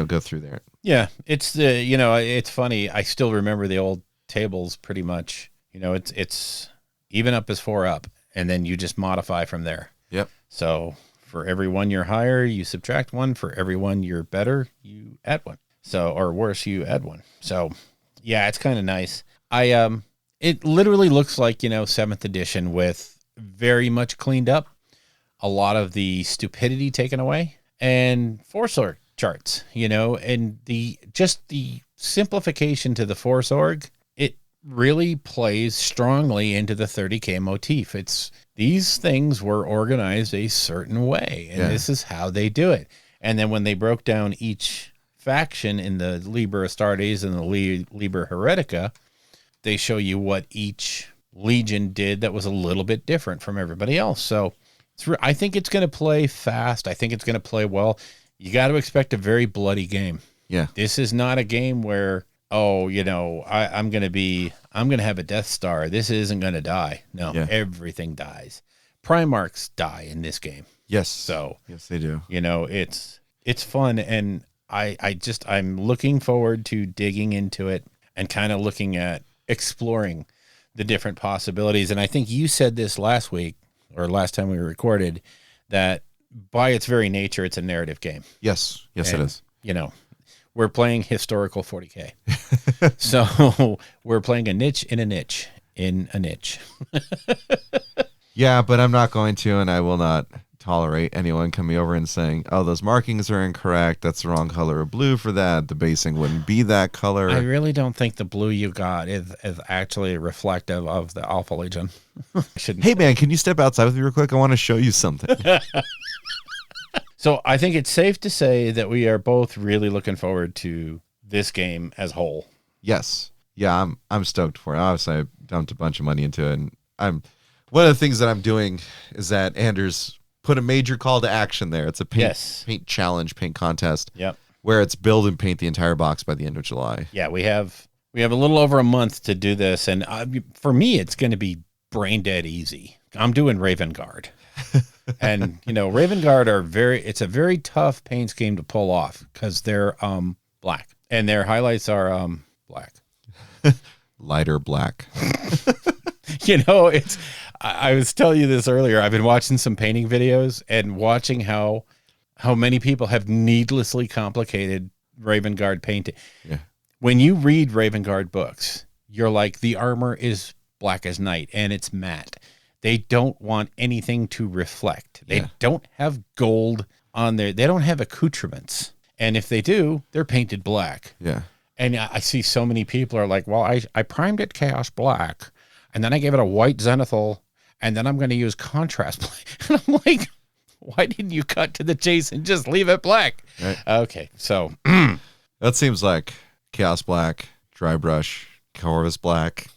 go through there. Yeah, it's it's funny. I still remember the old tables pretty much. It's even up is 4 up, and then you just modify from there. Yep. So for every one you're higher, you subtract 1. For every one you're better, you add 1. So, or worse, you add 1. So yeah, it's kind of nice. It literally looks like, 7th edition with very much cleaned up, a lot of the stupidity taken away, and force org charts, and the simplification to the force org, it really plays strongly into the 30K motif. These things were organized a certain way, and this is how they do it. And then when they broke down each faction in the Liber Astartes and the Liber Heretica, they show you what each legion did that was a little bit different from everybody else. So I think it's going to play fast. I think it's going to play well. You got to expect a very bloody game. Yeah. This is not a game where, I'm going to have a Death Star. This isn't going to die. No, everything dies. Primarchs die in this game. Yes. So, yes, they do. It's fun. And I'm looking forward to digging into it and kind of looking at exploring the different possibilities. And I think you said this last week or last time we recorded that by its very nature, it's a narrative game. Yes. Yes, it is. We're playing historical 40K. So we're playing a niche in a niche in a niche. Yeah, but I'm not going to, and I will not tolerate anyone coming over and saying, oh, those markings are incorrect. That's the wrong color of blue for that. The basing wouldn't be that color. I really don't think the blue you got is actually reflective of the Alpha Legion. Hey, man, can you step outside with me real quick? I want to show you something. So I think it's safe to say that we are both really looking forward to this game as a whole. Yes. Yeah, I'm stoked for it. Obviously, I dumped a bunch of money into it. And one of the things that I'm doing is that Anders put a major call to action there. It's a paint challenge, paint contest. Yep. Where it's build and paint the entire box by the end of July. Yeah, we have a little over a month to do this, and for me, it's going to be brain dead easy. I'm doing Raven Guard, and Raven Guard it's a very tough paint scheme to pull off because they're black, and their highlights are black, lighter black. I was telling you this earlier. I've been watching some painting videos and watching how many people have needlessly complicated Raven Guard painting. Yeah. When you read Raven Guard books, you're like, the armor is black as night and it's matte. They don't want anything to reflect. They don't have gold on there. They don't have accoutrements. And if they do, they're painted black. Yeah. And I see so many people are like, well, I primed it Chaos Black, and then I gave it a white zenithal, and then I'm going to use contrast black. And I'm like, why didn't you cut to the chase and just leave it black? Right. Okay, so. That seems like Chaos Black, Dry Brush, Horus Black.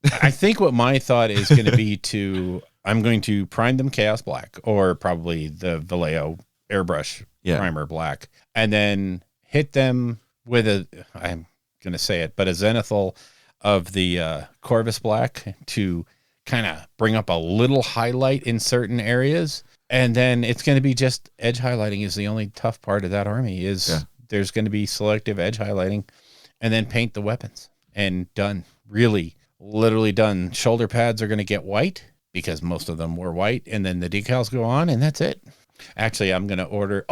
I think what my thought is going to be to I'm going to prime them Chaos Black, or probably the Vallejo airbrush primer black, and then hit them with I'm going to say it, but a Zenithal of the Corvus Black to kind of bring up a little highlight in certain areas. And then it's going to be just edge highlighting is the only tough part of that army is there's going to be selective edge highlighting, and then paint the weapons and done. Really, literally done. Shoulder pads are going to get white because most of them were white, and then the decals go on, and that's it. Actually, I'm going to order.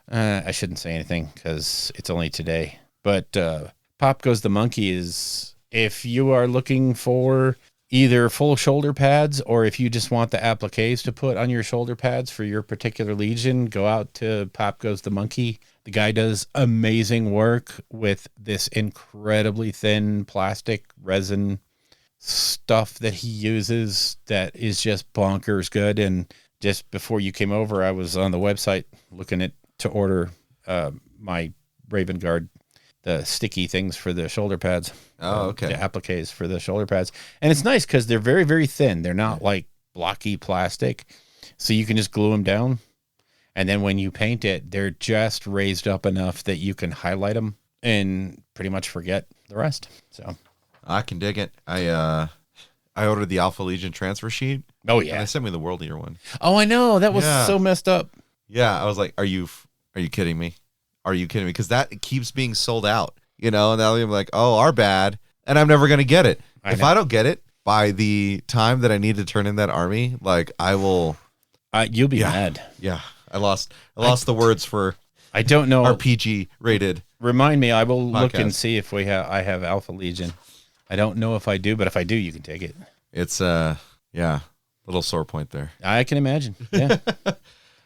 I shouldn't say anything because it's only today. But Pop Goes the Monkey is, if you are looking for either full shoulder pads, or if you just want the appliques to put on your shoulder pads for your particular legion, go out to Pop Goes the Monkey. The guy does amazing work with this incredibly thin plastic resin stuff that he uses that is just bonkers good. And just before you came over, I was on the website looking to order my Raven Guard, the sticky things for the shoulder pads. Oh, okay. The appliques for the shoulder pads. And it's nice because they're very, very thin. They're not like blocky plastic. So you can just glue them down. And then when you paint it, they're just raised up enough that you can highlight them and pretty much forget the rest. So I can dig it. I ordered the Alpha Legion transfer sheet. Oh, yeah. And they sent me the World Eater one. Oh, I know. That was so messed up. Yeah. I was like, are you kidding me? Are you kidding me? Because that keeps being sold out, and now I'm like, oh, our bad. And I'm never going to get it. If I don't get it by the time that I need to turn in that army, like I will. You'll be mad. Yeah. I lost the words for. I don't know. Our PG rated. Remind me. I will podcast. Look and see if I have Alpha Legion. I don't know if I do, but if I do, you can take it. It's little sore point there. I can imagine. Yeah.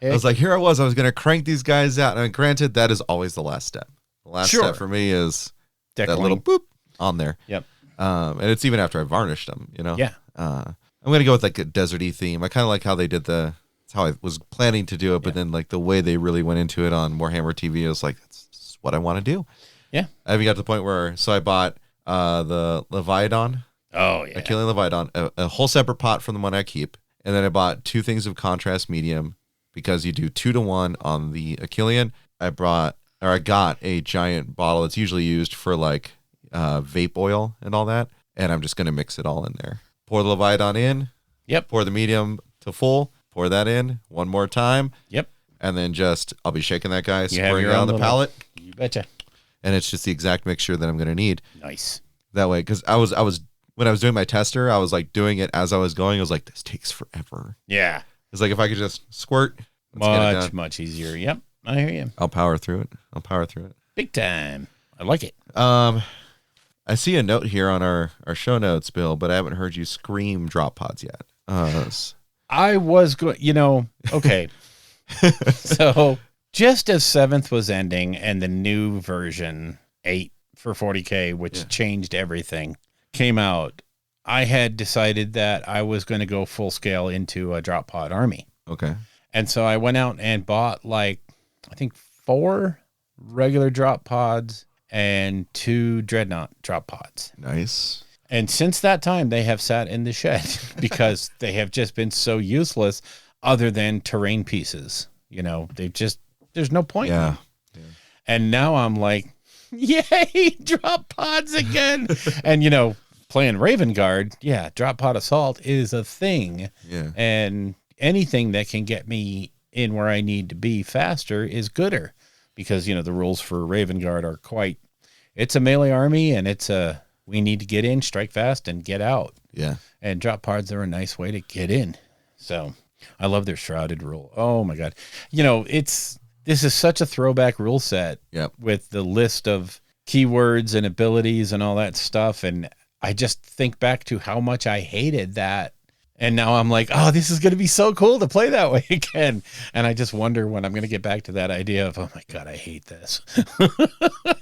I was like, here I was going to crank these guys out. And granted, that is always the last step. The last step for me is that little boop on there. Yep. And it's even after I varnished them, Yeah. I'm going to go with like a deserty theme. I kind of like how they did that's how I was planning to do it. But then like the way they really went into it on Warhammer TV, I was like, that's what I want to do. Yeah. I even got to the point where, so I bought the Leviathan. Oh, yeah. Achillean Leviathan, a whole separate pot from the one I keep. And then I bought 2 things of contrast medium because you do 2-to-1 on the Achillean. I got a giant bottle. It's usually used for like vape oil and all that. And I'm just going to mix it all in there. Pour the Leviathan in. Yep. Pour the medium to full. Pour that in one more time. Yep. And then I'll be shaking that guy, You squirting it on the palate. You betcha. And it's just the exact mixture that I'm going to need. Nice. That way, because I was when I was doing my tester, I was like doing it as I was going. I was like, this takes forever. Yeah. It's like if I could just squirt. Let's get it done. Much easier. Yep. I hear you. I'll power through it. Big time. I like it. I see a note here on our show notes, Bill, but I haven't heard you scream drop pods yet. I was going, okay. So just as 7th was ending and the new version 8 for 40K, which changed everything, came out, I had decided that I was going to go full scale into a drop pod army. Okay. And so I went out and bought I think 4 regular drop pods and 2 dreadnought drop pods. Nice. And since that time, they have sat in the shed because they have just been so useless other than terrain pieces. There's no point. Yeah. And now I'm like, yay, drop pods again. And, playing Raven Guard, drop pod assault is a thing. Yeah. And anything that can get me in where I need to be faster is gooder because, the rules for Raven Guard are it's a melee army and we need to get in, strike fast, and get out. Yeah. And drop pods are a nice way to get in. So I love their shrouded rule. Oh my God. This is such a throwback rule set with the list of keywords and abilities and all that stuff. And I just think back to how much I hated that. And now I'm like, oh, this is going to be so cool to play that way again. And I just wonder when I'm going to get back to that idea of, oh my God, I hate this.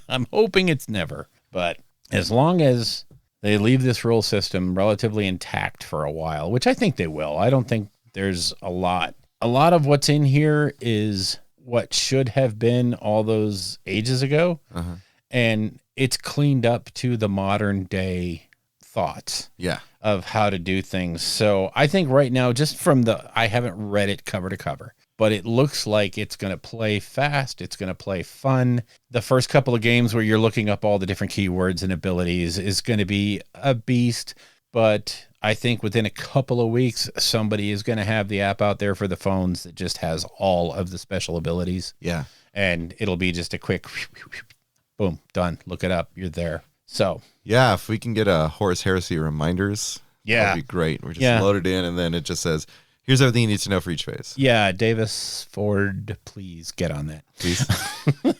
I'm hoping it's never. But as long as they leave this rule system relatively intact for a while, which I think they will. I don't think there's a lot. A lot of what's in here is what should have been all those ages ago. Uh-huh. And it's cleaned up to the modern day thoughts Yeah. of how to do things. So I think right now, just from I haven't read it cover to cover, but it looks like it's going to play fast. It's going to play fun. The first couple of games where you're looking up all the different keywords and abilities is going to be a beast. But I think within a couple of weeks, somebody is going to have the app out there for the phones that just has all of the special abilities. Yeah. And it'll be just a quick boom, done. Look it up. You're there. So Yeah, if we can get a Horace Heresy reminders, that'd be great. We're just loaded in, and then it just says, here's everything you need to know for each phase. Yeah, Davis Ford, please get on that. Please.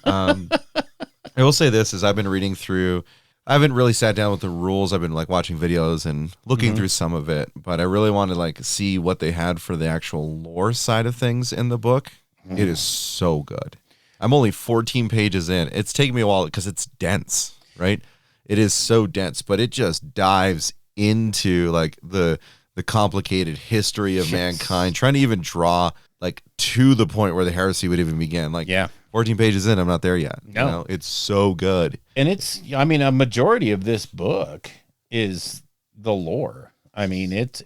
I will say this, is I've been reading through, I haven't really sat down with the rules. I've been like watching videos and looking through some of it, but I really want to like see what they had for the actual lore side of things in the book. It is so good. I'm only 14 pages in. It's taken me a while because it's dense, right? It is so dense, but it just dives into like the complicated history of mankind, trying to even draw like to the point where the heresy would even begin. Like 14 pages in, I'm not there yet. No. You know, it's so good. And it's, I mean, a majority of this book is the lore. I mean, it's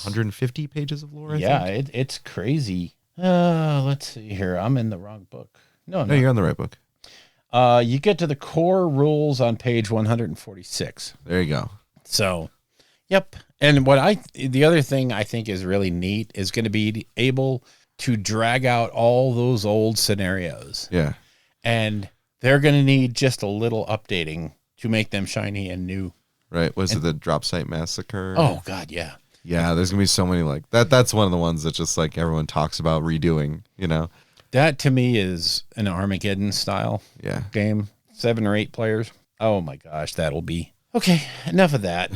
150 pages of lore, I think? it's crazy. Let's see here. I'm in the wrong book. No, you're on the right book. You get to the core rules on page 146. There you go. So, yep. And the other thing I think is really neat is going to be able to drag out all those old scenarios. Yeah. And they're going to need just a little updating to make them shiny and new. Right. Was it the Drop Site Massacre? Oh, God, yeah. Yeah, there's going to be so many like that. That's one of the ones that just like everyone talks about redoing, you know? That to me is an Armageddon style game. 7 or 8 players. Oh, my gosh, that'll be. Okay, enough of that.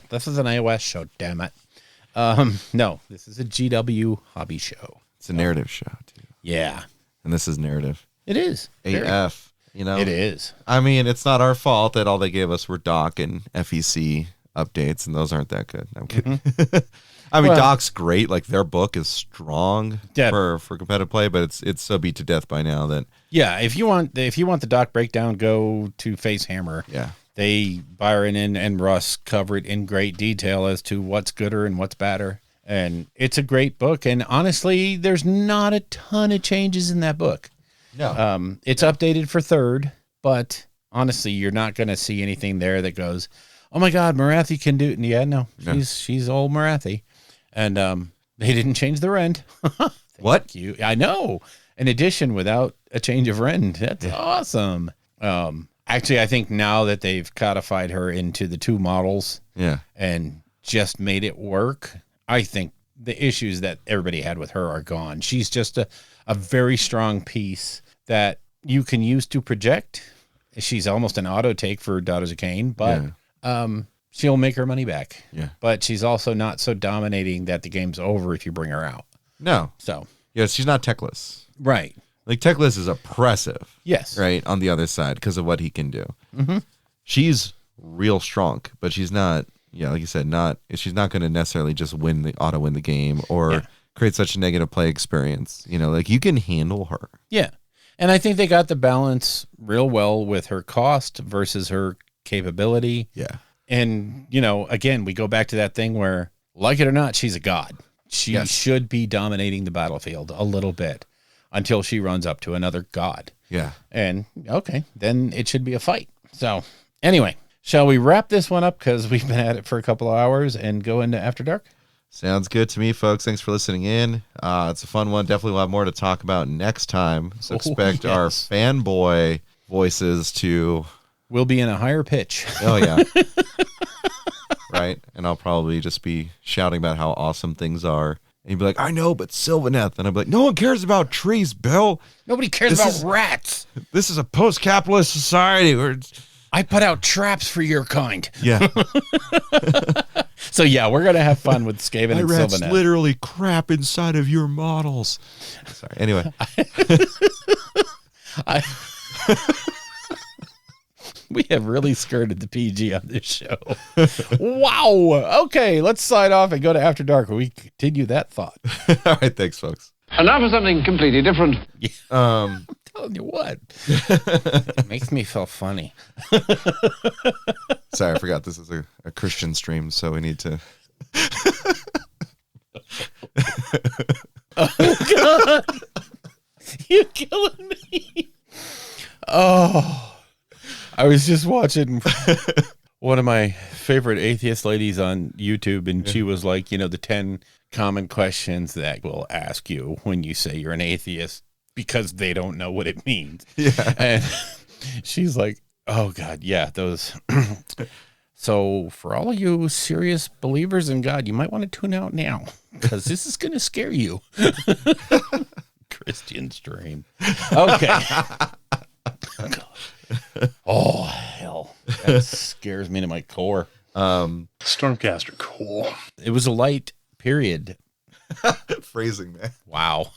This is an iOS show, damn it. No, this is a GW hobby show. It's a narrative show, too. Yeah. And this is narrative. It is. AF, you know? It is. I mean, it's not our fault that all they gave us were DoK and FEC updates, and those aren't that good. I'm kidding. I mean, DoK's great. Like, their book is strong for competitive play, but it's so beat to death by now that... Yeah, if you want the DoK breakdown, go to Face Hammer. Yeah. Byron and Russ cover it in great detail as to what's gooder and what's badder. And it's a great book. And honestly, there's not a ton of changes in that book. No. It's updated for 3rd, but honestly, you're not going to see anything there that goes, oh my God, Marathi can do it. And yeah, no, she's old Marathi. And they didn't change the rend. What? You? I know. An addition without a change of rend. That's awesome. Actually, I think now that they've codified her into the 2 models and just made it work, I think the issues that everybody had with her are gone. She's just a very strong piece that you can use to project. She's almost an auto take for Daughters of Cain, but she'll make her money back. Yeah. But she's also not so dominating that the game's over if you bring her out. No. So. Yeah, she's not techless. Right. Like, Techless is oppressive. Yes. Right, on the other side because of what he can do. Mm-hmm. She's real strong, but she's not, like you said, she's not going to necessarily just win the game or create such a negative play experience. You know, like, you can handle her. Yeah. And I think they got the balance real well with her cost versus her capability. Yeah. And, again, we go back to that thing where, like it or not, she's a god. She should be dominating the battlefield a little bit until she runs up to another god. Yeah. And, okay, then it should be a fight. So, anyway, shall we wrap this one up because we've been at it for a couple of hours and go into After Dark? Sounds good to me, folks. Thanks for listening in. It's a fun one. Definitely we'll have more to talk about next time. So expect our fanboy voices to... We'll be in a higher pitch. Oh, yeah. Right? And I'll probably just be shouting about how awesome things are. And you'd be like, I know, but Sylvaneth. And I'd be like, no one cares about trees, Bill. Nobody cares about rats. This is a post-capitalist society. I put out traps for your kind. Yeah. So, we're going to have fun with Skaven and rats Sylvaneth. Literally crap inside of your models. Sorry. Anyway. We have really skirted the PG on this show. Wow. Okay, let's sign off and go to After Dark where we continue that thought. All right, thanks, folks. And now for something completely different. Telling you what. It makes me feel funny. Sorry, I forgot this is a Christian stream, so we need to. Oh, God. You're killing me. Oh, I was just watching one of my favorite atheist ladies on YouTube, and she was like, the 10 common questions that will ask you when you say you're an atheist because they don't know what it means. Yeah. And she's like, oh, God, yeah, those. So for all of you serious believers in God, you might want to tune out now because this is going to scare you. Christian stream. Okay. Oh, hell. That scares me to my core. Stormcaster, cool. It was a light period. Phrasing, man. Wow.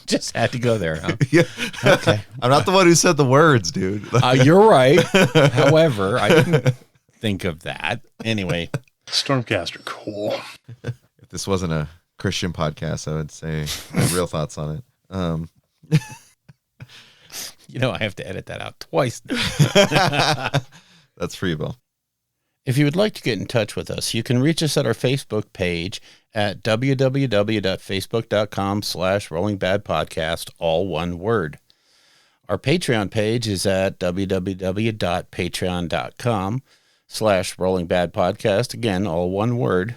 Just had to go there, huh? Yeah. Okay. I'm not the one who said the words, dude. You're right. However, I didn't think of that. Anyway. Stormcaster, cool. If this wasn't a Christian podcast, I would say my real thoughts on it. I have to edit that out twice. That's free, Bill. If you would like to get in touch with us, you can reach us at our Facebook page at www.facebook.com/rollingbadpodcast, all one word. Our Patreon page is at www.patreon.com/rollingbadpodcast, again, all one word.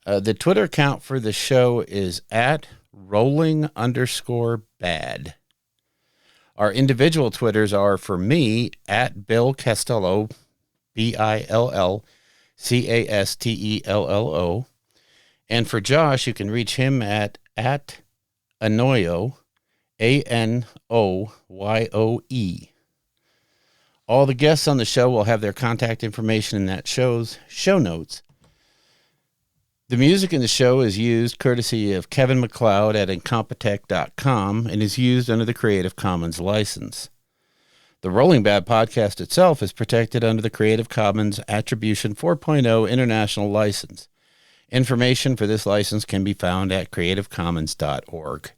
The Twitter account for the show is at rolling_bad. Our individual Twitters are, for me, at Bill Castello, BILLCASTELLO. And for Josh, you can reach him at Anoyo, ANOYOE. All the guests on the show will have their contact information in that show's show notes. The music in the show is used courtesy of Kevin MacLeod at Incompetech.com and is used under the Creative Commons license. The Rolling Bad podcast itself is protected under the Creative Commons Attribution 4.0 International License. Information for this license can be found at creativecommons.org.